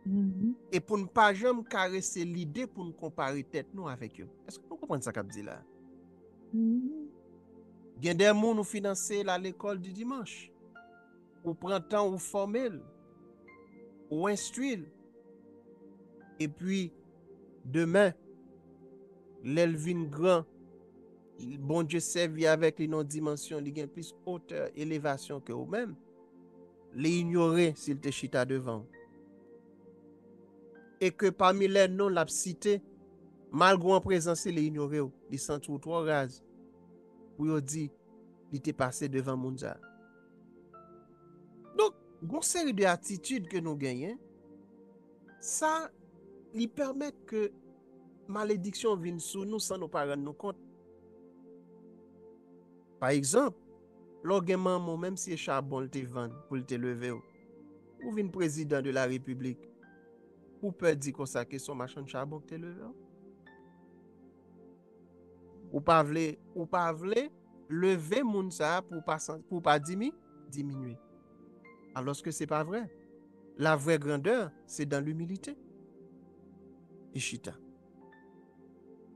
Mhm. Et pour ne pas jamais caresser l'idée pour nous comparer tête nous avec eux. Est-ce que vous comprenez ça qu'a dit là? Mhm. Il y a des gens qui financent l'école du dimanche. Ou prend temps ou former, ou instruire. Et puis demain, l'Elvin grand, bon Dieu servi avec les non-dimensions, il y a plus hauteur, élévation que vous-même. Les ignorer s'il te chita devant. Et que parmi les noms l'a cité, malgré en présence, les ignorer, les sentent trop rase. Pour dire, il était passé devant Mounza. Donc, une série d'attitudes que nous gagnons, ça, lui permet que malédiction vienne sur nous sans nous pas rendre compte. Par exemple, l'orguement, même si charbon te vend pour te lever, ou vin président de la République, ou peut dire comme ça que son machin de charbon te lever. Ou pas vle lever moun ça pour pas diminuer. Alors que c'est pas vrai. La vraie grandeur, c'est dans l'humilité. Ishita.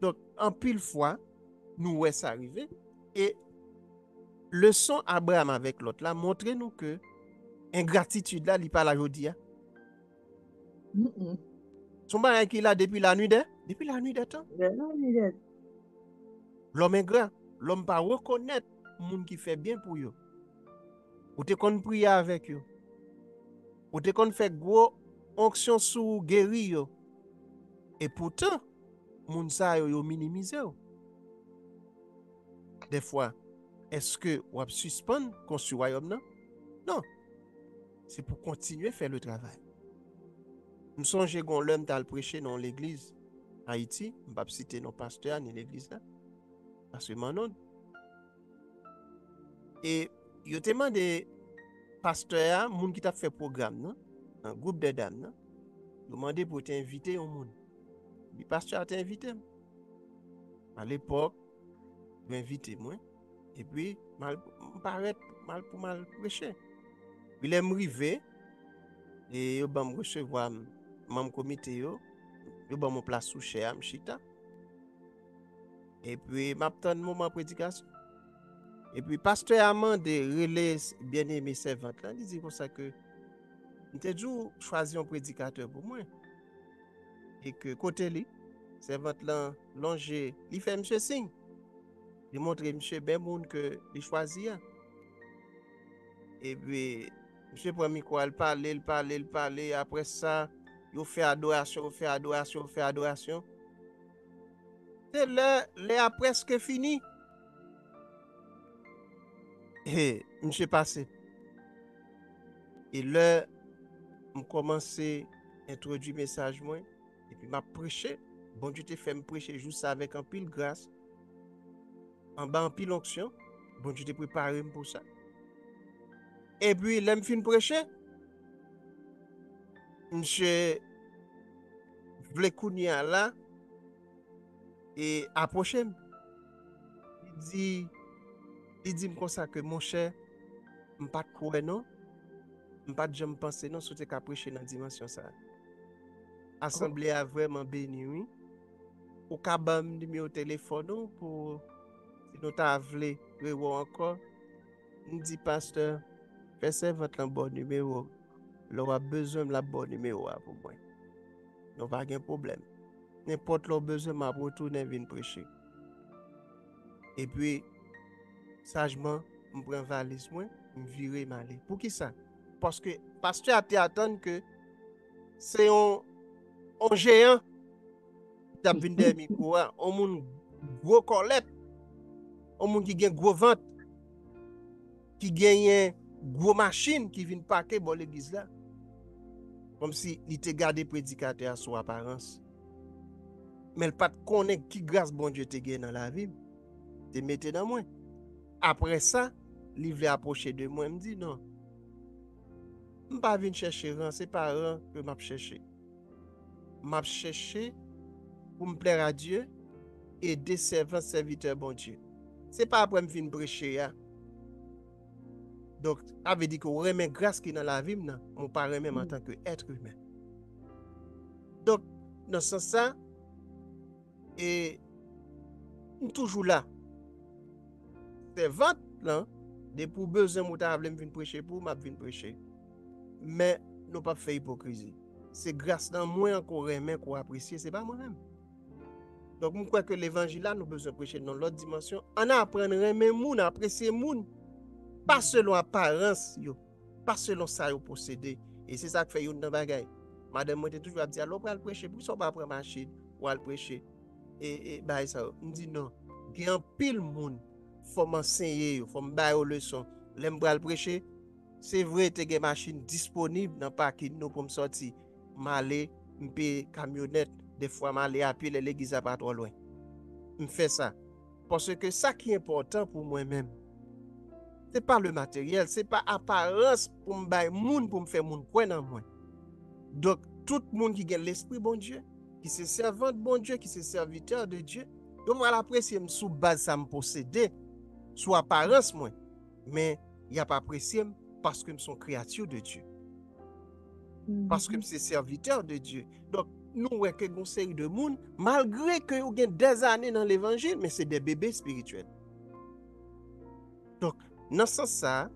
Donc, en pile fois, nous ouais ça arriver et leçon Abraham avec l'autre là, montrez-nous que ingratitude là, il pas la jodia. Mhm. Son bagay qui là depuis la nuit des temps. L'homme ingrat, l'homme pas reconnaître moun qui fait bien pour eux. Ou te kon prier avec eux. Ou te kon fait gros onction sous guéri yo. Et pourtant, moun sa yo minimise yo. Des fois, est-ce que ou ap suspend construire royaume non? Non. C'est pour continuer à faire le travail. Nous songe gon l'homme t'al prêcher dans l'église Haïti, je ne vais pas citer nos pasteurs ni l'église là. Parce que non. Et yo te demandé pasteur, moun qui t'a fait programme non? Un groupe de dames non? Yo demandé pour t'inviter au monde. Le pasteur t'a invité. À l'époque, il invité moi. Et puis, mal paraître mal pour mal prêcher. Puis, il est arrivé, Et yo ba me recevoir membre comité yo ba mon place sous cher m'chita. Et puis m'attend moment prédication. Et puis pasteur Amand de relais bien-aimé servante là, il dit comme ça que m'était toujours choisi un prédicateur pour moi et que côté lui servante là longer, il fait monsieur signe. Il montre monsieur ben moun que il choisi. Et puis monsieur prend micro, il parle, après ça, il fait adoration, il fait adoration, il fait adoration. C'est l'heure a presque fini. Et monsieur passé. Et là, je commence à introduire le message moi et puis m'a prêché. Bon Dieu te fait me prêcher juste avec un pile grâce. En bas en pile onction. Bon Dieu te préparé pour ça. Et puis là me fin prêcher. Monsieur vle kounya là et approcher. Il dit comme ça que mon cher, je ne pas croire non, je ne pas jamais penser non, sur ce qu'a prêché dans dimension ça. Assemblée a vraiment béni oui. Au cas bam numéro téléphone non pour si nous t'a voulu revoir encore. Me dit pasteur, fais ça votre bon numéro. L'aura besoin de la bon numéro pour moi. Non pas de problème. N'importe le besoin m'a retourner venir prêcher. Et puis sagement, je prends valise moi, je vire m'aller. Pour qui ça? Parce que pasteur a été attendre que c'est un géant qui a venu des micros, un monde gros colette, un monde qui gagne gros vente, qui gagne gros machine qui vient paquer dans l'église là. Comme si il était gardé prédicateur à son apparence. Mais il pas connaît qui grâce bon Dieu te gagne dans la vie. Te mettez dans moi. Après ça, il veut approcher de moi, il me dit non. Je ne pas venir chercher rang, c'est pas rang que je chercher. Je chercher pour me plaire à Dieu et des servants serviteurs bon Dieu. C'est pas après me venir prêcher. Donc, ça veut dire que vous remet grâce qui est dans la vie, on parle même en tant qu'être humain. Donc, dans ce sens, et toujours là, servante là, de pour besoin de venir prêcher pour, m'a venir prêcher. Mais nous pas fait hypocrisie. C'est grâce dans moi encore remet qu'on apprécie, c'est pas moi-même. Donc, je crois que l'évangile là, nous besoin prêcher dans l'autre dimension. On apprend à aimer moun, à apprécier moun. Pas selon apparence, pas selon ça, vous possédez. Et c'est ça que fait une dans bagaille. Madame, moi, toujours dit, alors, pour prêcher, pour ça, pas prendre machine, ou aller prêcher. Et bah, ça, on dit non. Il y a un pile monde, faut m'enseigner, faut me bailler aux leçons. L'aime pour prêcher, c'est vrai, tu as une machine disponible dans le parking pour me sortir. M'aller, me payer camionnette, des fois, m'aller à pied, l'église n'est pas trop loin. Je fais ça. Parce que ça qui est important pour moi-même, ce n'est pas le matériel, ce n'est pas apparence pour me faire moun, pour me faire moun quoi dans moi. Donc, tout le monde qui a l'esprit bon Dieu, qui se servant de bon Dieu, qui se serviteur de Dieu, donc on va l'apprécier sous base ça me posséder, sous apparence moi. Mais il n'y a pas apprécié parce que je suis créature de Dieu. Parce que je suis serviteur de Dieu. Donc, nous avons une série de monde, malgré que vous avez des années dans l'évangile, mais c'est des bébés spirituels. Donc, dans ce sens,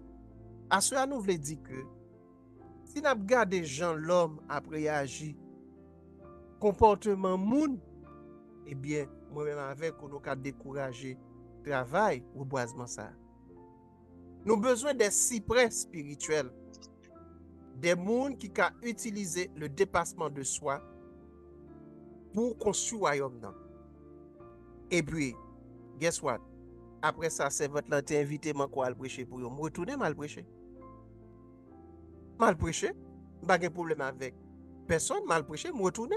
à cela nous voulons dire que si nous regardons des gens, l'homme après agir, comportement moun, eh bien, moi-même avec, nous avons découragé le travail ou boisement ça. Nous avons besoin des cyprès spirituels, des moun qui ont utilisé le dépassement de soi pour construire le royaume. Et puis, guess what? Après ça, c'est votre invité à prêcher pour vous. Je retourne mal prêcher. Mal prêcher. Je n'ai pas de problème avec personne. Mal prêcher, je retourne.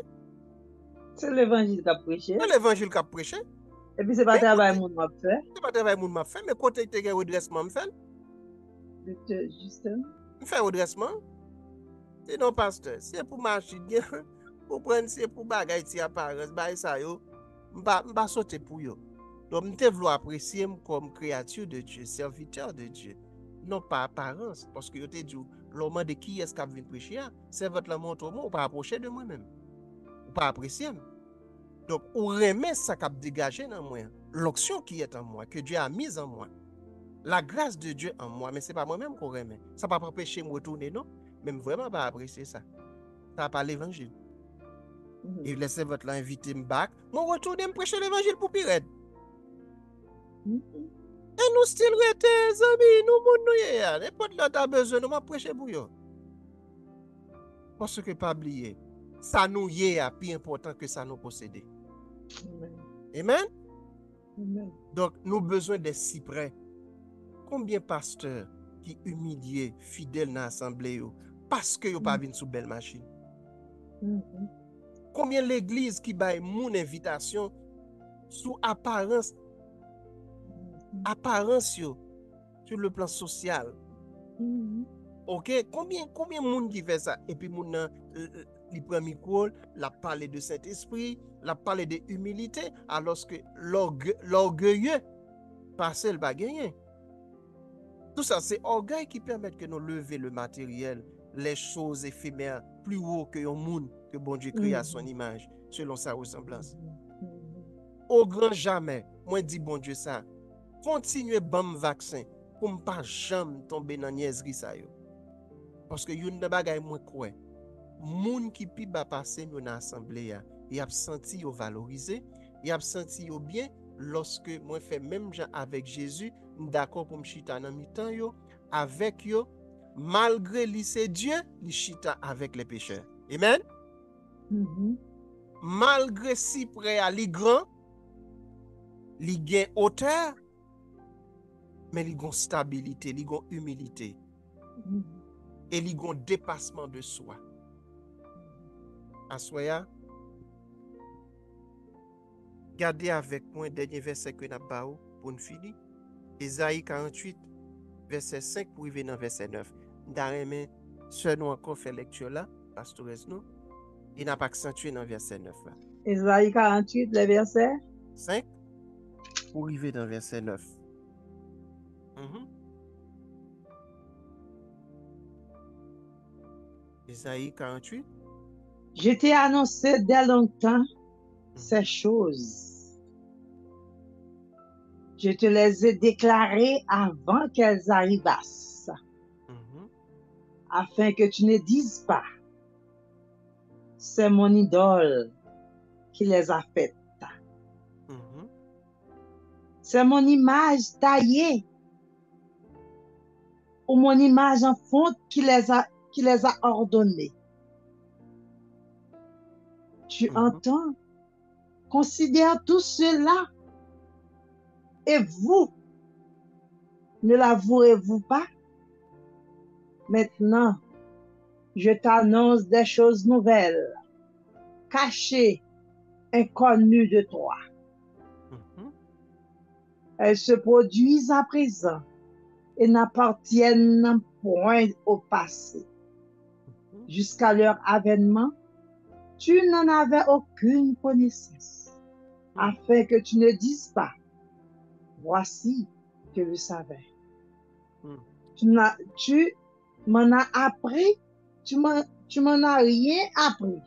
C'est l'évangile qui a prêché. C'est l'évangile qui a prêché. Et puis, c'est pas travail que m'a fait. C'est pas travail que m'a fait, mais quand tu as un redressement, je fais. Justement. Je fais un redressement. C'est non, pasteur. C'est pour marcher, pour prendre, c'est pour bagaille, c'est apparence, ça, yo. Je ne vais pas sauter pour yo. Donc, je veux apprécier comme créature de Dieu, serviteur de Dieu. non pas apparence, parce que yo te dit, l'homme de qui est-ce qui vient prêcher, c'est votre la montre moi, ou pas approcher de moi-même, ou pas apprécier. Donc, ou remet ça qui a dégagé dans moi, l'onction qui est en moi, que Dieu a mise en moi, la grâce de Dieu en moi, mais ce n'est pas moi-même qu'on remet. Ça ne va pas empêcher de me retourner, non, même vraiment pas apprécier ça. Ça n'a pas l'évangile. Et laissez votre l'inviter me back, moi retourner me prêcher l'évangile pour pire. Et nous still rete, amis, nous moun nou ye ya. N'importe là t'as besoin, nous m'a prêcher pour yo. Parce que pas oublier, ça nous y est plus important que ça nous posséder. Amen. Amen. Donc, nous besoin des si près. Combien de pasteurs qui humiliés, fidèles dans l'assemblée parce que yo pas vinn sous belle machine? Combien l'église qui baille mon invitation sous apparence yo, sur le plan social? OK, combien de monde qui fait ça? Et puis moun il prend micro, la parler de Saint-Esprit, la parler de humilité, alors que l'orgueilleux passe le pas gagner. Tout ça, c'est orgueil qui permet que nous lever le matériel, les choses éphémères, plus haut que un monde que bon Dieu crée à son image, selon sa ressemblance. Au grand jamais, moi dis bon Dieu ça, continuez bam vaccin pour ne pas jamais tomber dans niaiserie ça yo. Parce que yon de bagay moi quoi. Moun qui pi ba passer dans l'assemblée, il a senti yo valorisé, il a senti yo bien lorsque moi fait même gens avec Jésus, d'accord pour me chita dans mi-temps yo, avec yo, malgré lui c'est Dieu, il chita avec les pécheurs. Amen. Malgré si près à li grand, li gen hauteur, mais li gon stabilité, li gon humilité. Et li gon dépassement de soi. Assoya, gardez avec moi un dernier verset que nous avons pour nous finir. Ésaïe 48, verset 5 pour arriver dans verset 9. Nous nous encore fait lecture là, Pasteur nous. Il n'a pas accentué dans verset 9 là. Ésaïe 48, le verset 5 pour arriver dans verset 9. Ésaïe 48. Je t'ai annoncé dès longtemps ces choses. Je te les ai déclarées avant qu'elles arrivassent, afin que tu ne dises pas, c'est mon idole qui les a faites. C'est mon image taillée ou mon image en fonte qui les a ordonnées. Tu entends? Considère tout cela. Et vous, ne l'avouerez-vous pas? Maintenant, je t'annonce des choses nouvelles, cachées, inconnues de toi. Elles se produisent à présent et n'appartiennent point au passé. Jusqu'à leur avènement, tu n'en avais aucune connaissance, afin que tu ne dises pas, voici que je savais. Tu m'en as appris, tu m'en as rien appris.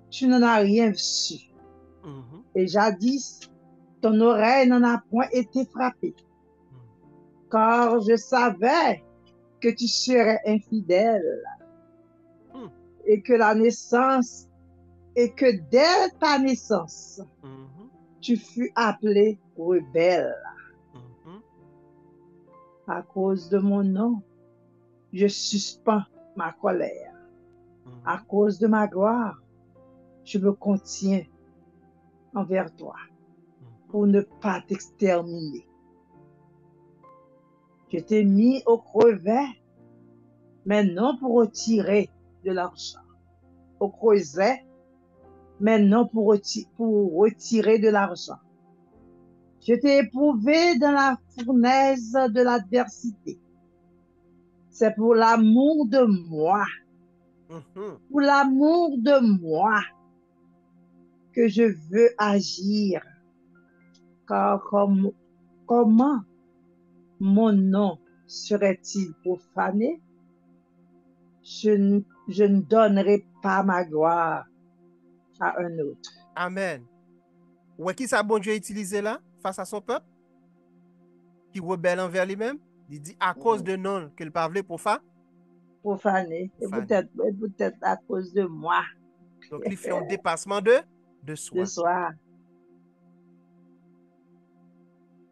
Tu n'en as rien su. Et jadis, ton oreille n'en a point été frappée. Car je savais que tu serais infidèle et que dès ta naissance, tu fus appelé rebelle. À cause de mon nom, je suspends ma colère. À cause de ma gloire, je me contiens envers toi pour ne pas t'exterminer. Je t'ai mis au crevet, mais non pour retirer de l'argent. Au creuset, mais non pour retirer de l'argent. Je t'ai éprouvé dans la fournaise de l'adversité. C'est pour l'amour de moi, pour l'amour de moi, que je veux agir. Car comment mon nom serait-il profané? Je ne donnerai pas ma gloire à un autre. Amen. Ouais, qui ça bon Dieu utilisé là, face à son peuple, qui rebelle envers lui-même? Il dit à cause de non qu'il parlait pour faire. Profané. Et Profané. peut-être à cause de moi, Donc, il fait un dépassement de de soi soi.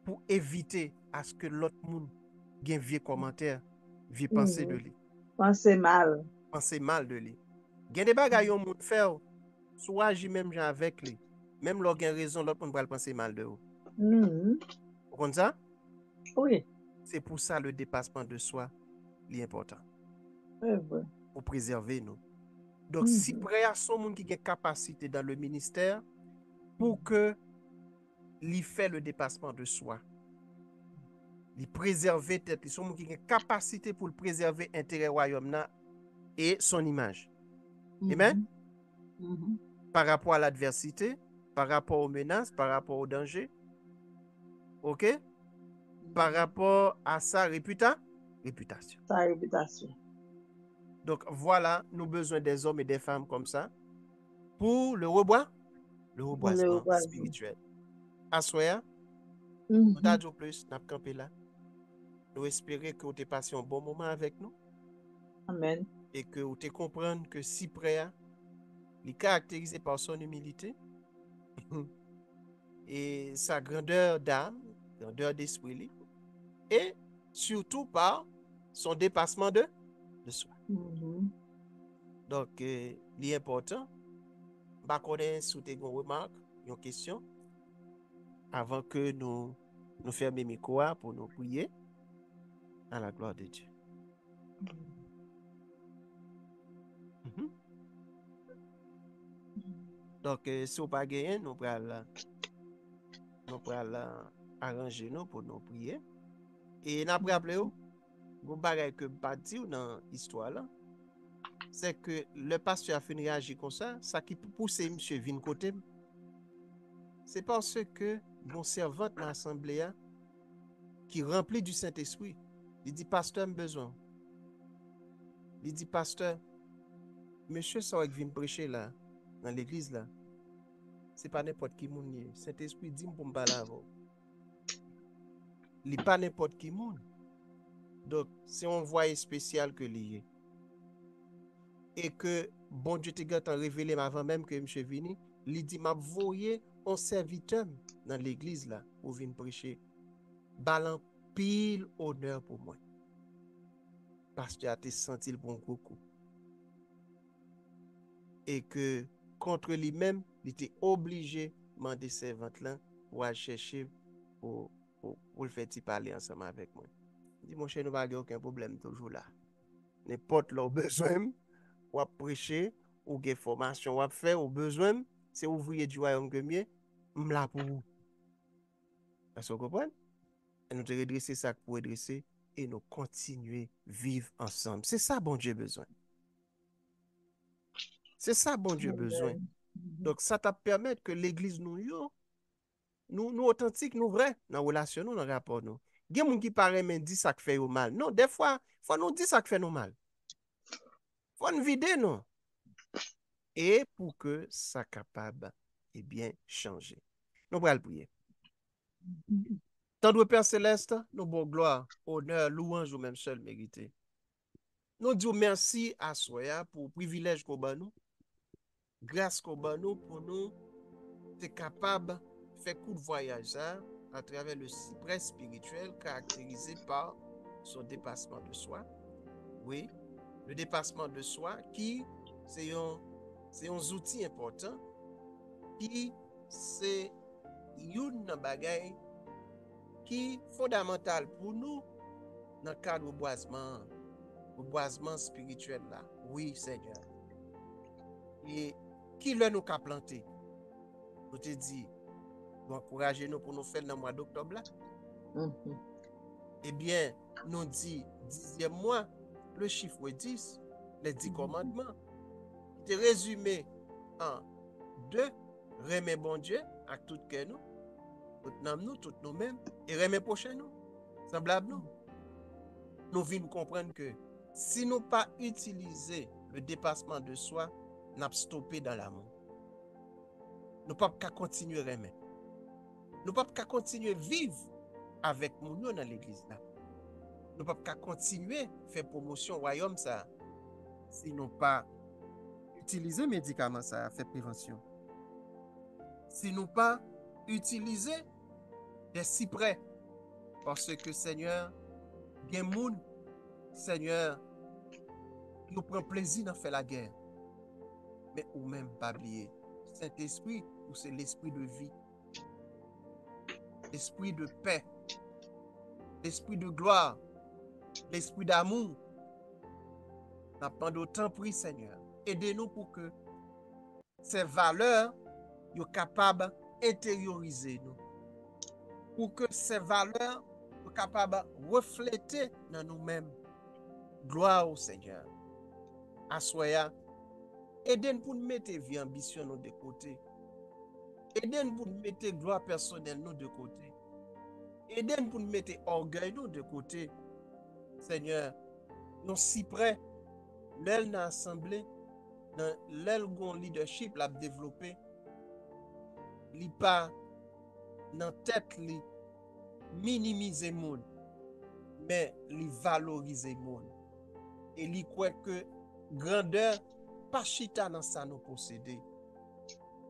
pour éviter à ce que l'autre monde ait vieux commentaire, vieux pensée de Mhm. lui, Pensez mal. penser mal de lui. Il y a des bagages yon moun fait, soit agir même gens avec lui. Même l'on a raison, l'autre monde va penser mal de vous. Mhm. Vous comprenez ça? Oui, C'est pour ça le dépassement de soi est important, c'est vrai. pour préserver nous. Donc, si Mhm. près à son monde qui a capacité dans le ministère pour que lui fait le dépassement de soi, lui préserver tête, ils sont qui a capacité pour le préserver intérêt royaume et son image. Amen? Mhm. Mhm. Par rapport à l'adversité, par rapport aux menaces, par rapport aux dangers, ok? Par rapport à sa réputation. Sa réputation. Donc voilà, nous avons besoin des hommes et des femmes comme ça pour le Pour le reboisement reboisement. spirituel. Assoya, nous Mhm. t'adjou plus, n'a campé là. Nous espérons que vous avez passé un bon moment avec nous Amen. et que vous te comprendre que si prêt, il est caractérisé par son humilité et sa grandeur d'âme, grandeur d'esprit, et surtout par son dépassement de soi. Mhm. Donc, l'important, je connais sous tes remarques, une question, avant que nous fermions les micros pour nous prier à la gloire de Dieu. Mhm. Donc, si vous pas gagné, nous allons arranger nous pour nous prier. Et nous avons rappelé, vous bagay que pas dire dans l'histoire là, c'est que le pasteur a fait réagir comme ça qui pousse monsieur vin côté, c'est parce que mon servante dans l'assemblée qui remplit du Saint-Esprit, il dit pasteur, j'ai besoin. Il dit pasteur, monsieur ça qui vient prêcher là dans l'église là, c'est pas n'importe qui moun lié. Saint-Esprit dit pour me parler avant. Il pas n'importe qui moun. Donc, c'est un envoyé spécial que lié. Et que bon Dieu te révélé avant même que monsieur vini, il dit m'a voyé un serviteur dans l'église là pour venir prêcher. Balan pile honneur pour moi. Parce que tu as senti le bon coup. Et que contre lui-même, il était obligé de demander servante là pour aller chercher pour le faire parler ensemble avec moi. Il dit, mon cher, nous n'avons aucun problème toujours là. N'importe leur besoin, ou à prêcher, ou des formations, ou à faire, ou besoin, c'est ouvrier du royaume que mieux, là pour vous. Est-ce que vous comprenez? Et nous te redresser ça pour redresser et nous continuer à vivre ensemble. C'est ça, bon Dieu, besoin. C'est ça, bon Dieu, besoin. Amen. Donc, ça t'a permis que l'église nous authentiques, nous vrais, dans la relation, nous, dans le rapport, nous. Il y a des gens qui paraît mais dit ça qui fait au mal. Non, des fois, il faut nous dire ça qui fait nous mal. Il faut nous vider, non. Et pour que ça capable, eh bien, changer. Nous allons prier. Tendre Père Céleste, nous bon gloire, honneur, louange ou même seul mérité. Nous disons merci à Soya pour le privilège qu'on a nous, grâce qu'on a nous pour nous être capable de faire coup de voyage à travers le cyprès spirituel caractérisé par son dépassement de soi. Oui, le dépassement de soi qui c'est un outil important qui c'est une bagaille qui est fondamental pour nous dans le cadre du boisement spirituel là. Oui, Seigneur. Et qui le nous a planté? Nous te dit, nous encourager nous pour nous faire dans le mois d'octobre là. Mhm. Eh bien, nous dit 10e mois, le chiffre 10, les 10 commandements, c'est résumé en 2, remet bon Dieu à tout cœur nous, tout nous, tout nous-mêmes, et remet prochain nous. Semblable, nous venons comprendre que si nous pas utiliser le dépassement de soi, nous avons stoppé dans l'amour. Nous ne pouvons pas continuer à aimer. Nous ne pouvons pas continuer à vivre avec nous dans l'église. Nous ne pouvons pas continuer à faire promotion au royaume ça, si nous pas utiliser médicaments ça, faire prévention. Si nous pas utiliser des cyprès, parce que Seigneur, il y a des gens, Seigneur, qui prend plaisir dans faire la guerre. Mais ou même pas oublier, Saint-Esprit, c'est l'esprit de vie, l'esprit de paix, l'esprit de gloire, l'esprit d'amour. Nous pendant autant pris, Seigneur. Aidez-nous pour que ces valeurs soient capables d'intérioriser nous. Pour que ces valeurs soient capables de refléter dans nous-mêmes. Gloire au Seigneur. Assoya, aidez-nous pour nous mettre vie ambition de côté. Aidez-nous pour nous mettre gloire personnelle de côté. Aidez-nous pour nous mettre orgueil de côté. Seigneur, nous si près, l'aile n'a assemblé, l'aile gon leadership l'a développé, li pas dans tête li minimiser monde, mais li valoriser monde. Et li croit que grandeur pas chita dans ça nous posséder.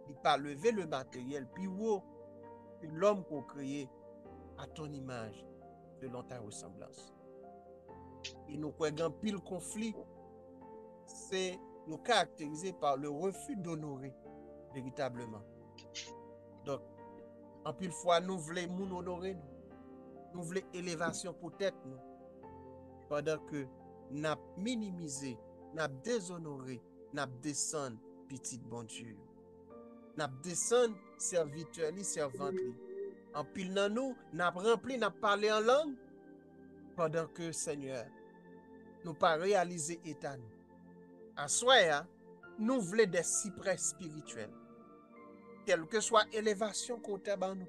Il pas lever le matériel puis haut que l'homme qu'on créé à ton image selon ta ressemblance. Et nous croyons pile conflit, c'est nous caractérisé par le refus d'honorer véritablement. Donc, en pile fois, nous voulons nous honorer, nous voulons élévation pour tête nous, pendant que nous avons minimisé, nous avons déshonoré, nous avons descendu petit bon Dieu. Nous avons descendu serviteur, servante. En pile dans nous, nous avons rempli, nous avons parlé en langue, pendant que Seigneur, nous pas réalisé état nous. À soi, nous voulons des cyprès spirituels. Quelle que soit élévation côté ban nous.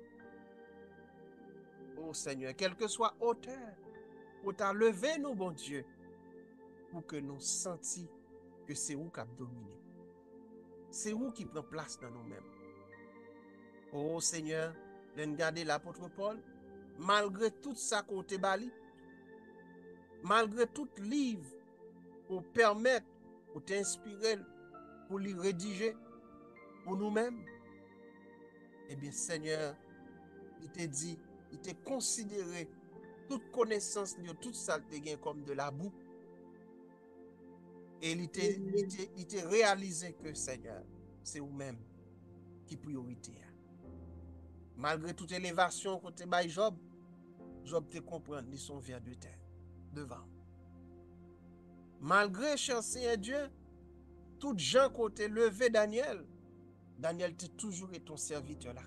Oh Seigneur, quelle que soit hauteur, pour t'a lever nous, bon Dieu, pour que nous sentions que c'est vous qui a dominé. C'est vous qui prend place dans nous-mêmes. Oh Seigneur, regardez l'apôtre Paul, malgré tout ça côté bali, malgré tout livre pour permettre, pour t'inspirer, pour les rédiger, pour nous-mêmes, eh bien Seigneur, il t'a dit, il t'a considéré toute connaissance, toute saleté comme de la boue. Et il t'a réalisé que Seigneur, c'est vous-même qui priorité. Malgré toute élévation côté by Job, Job te comprend, ils sont vers de terre, devant. Malgré, cher Seigneur Dieu, tout gens côté levé Daniel, Daniel t'es toujours et ton serviteur là.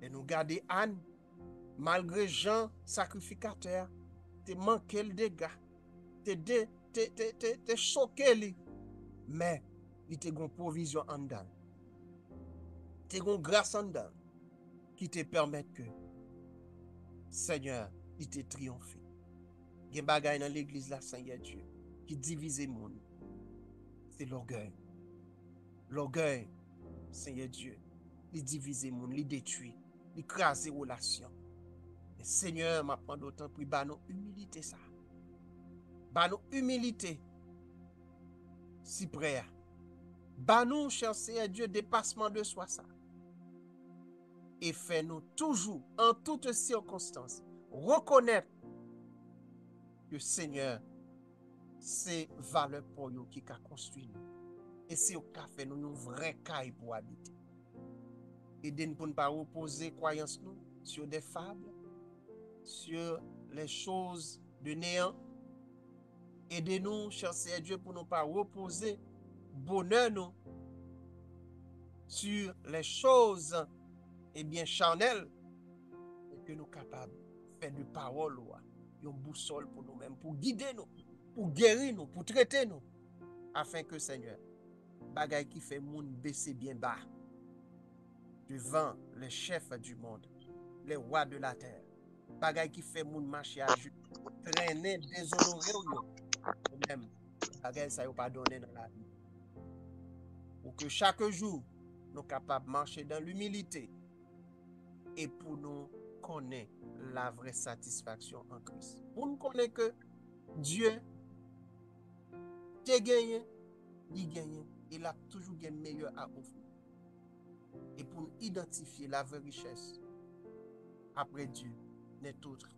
Et nous garder Anne, malgré Jean sacrificateur, t'es manqué le dégât, t'es choqué lui, mais il te gon provision en dedans, te gon grâce en dedans, qui te permet que Seigneur, il te triomphe. Il y a des bagailles dans l'église là, Seigneur Dieu, qui divise le monde. C'est l'orgueil. L'orgueil, Seigneur Dieu, il divise le monde, il détruit, il crase les relations. Mais Seigneur, m'a prend d'autant pour bah nous humilité ça. Bah nous humilité. Si près. Bah nous, cher Seigneur Dieu, dépassement de soi ça. Et fais-nous toujours, en toutes circonstances, reconnaître que Seigneur, c'est valeur pour nous qui a construit nous. Et c'est au café nous une vraie caille pour habiter. Aidez-nous pour ne pas reposer croyance nous sur des fables, sur les choses de néant. Aidez-nous, cher Seigneur Dieu, pour ne pas reposer bonheur nous sur les choses bien charnelles et que nous capables de faire de parole une boussole pour nous-mêmes, pour guider nous, pour guérir nous, pour traiter nous, afin que Seigneur, bagaille qui fait monde baisser bien bas devant les chefs du monde, les rois de la terre, bagay qui fait moun marcher à juste traîner, déshonorer ou yo. Même, bagay ça yo pas donné dans la vie. Pour que chaque jour, nous capables de marcher dans l'humilité et pour nous connaître la vraie satisfaction en Christ. Pour nous connaître que Dieu, t'es gagné, il gagne, il a toujours gagné meilleur à offrir. Et pour nous identifier la vraie richesse, après Dieu, n'est autre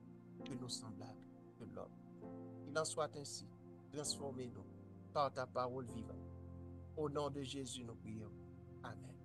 que nos semblables, que l'homme. Il en soit ainsi, transformez-nous par ta parole vivante. Au nom de Jésus, nous prions. Amen.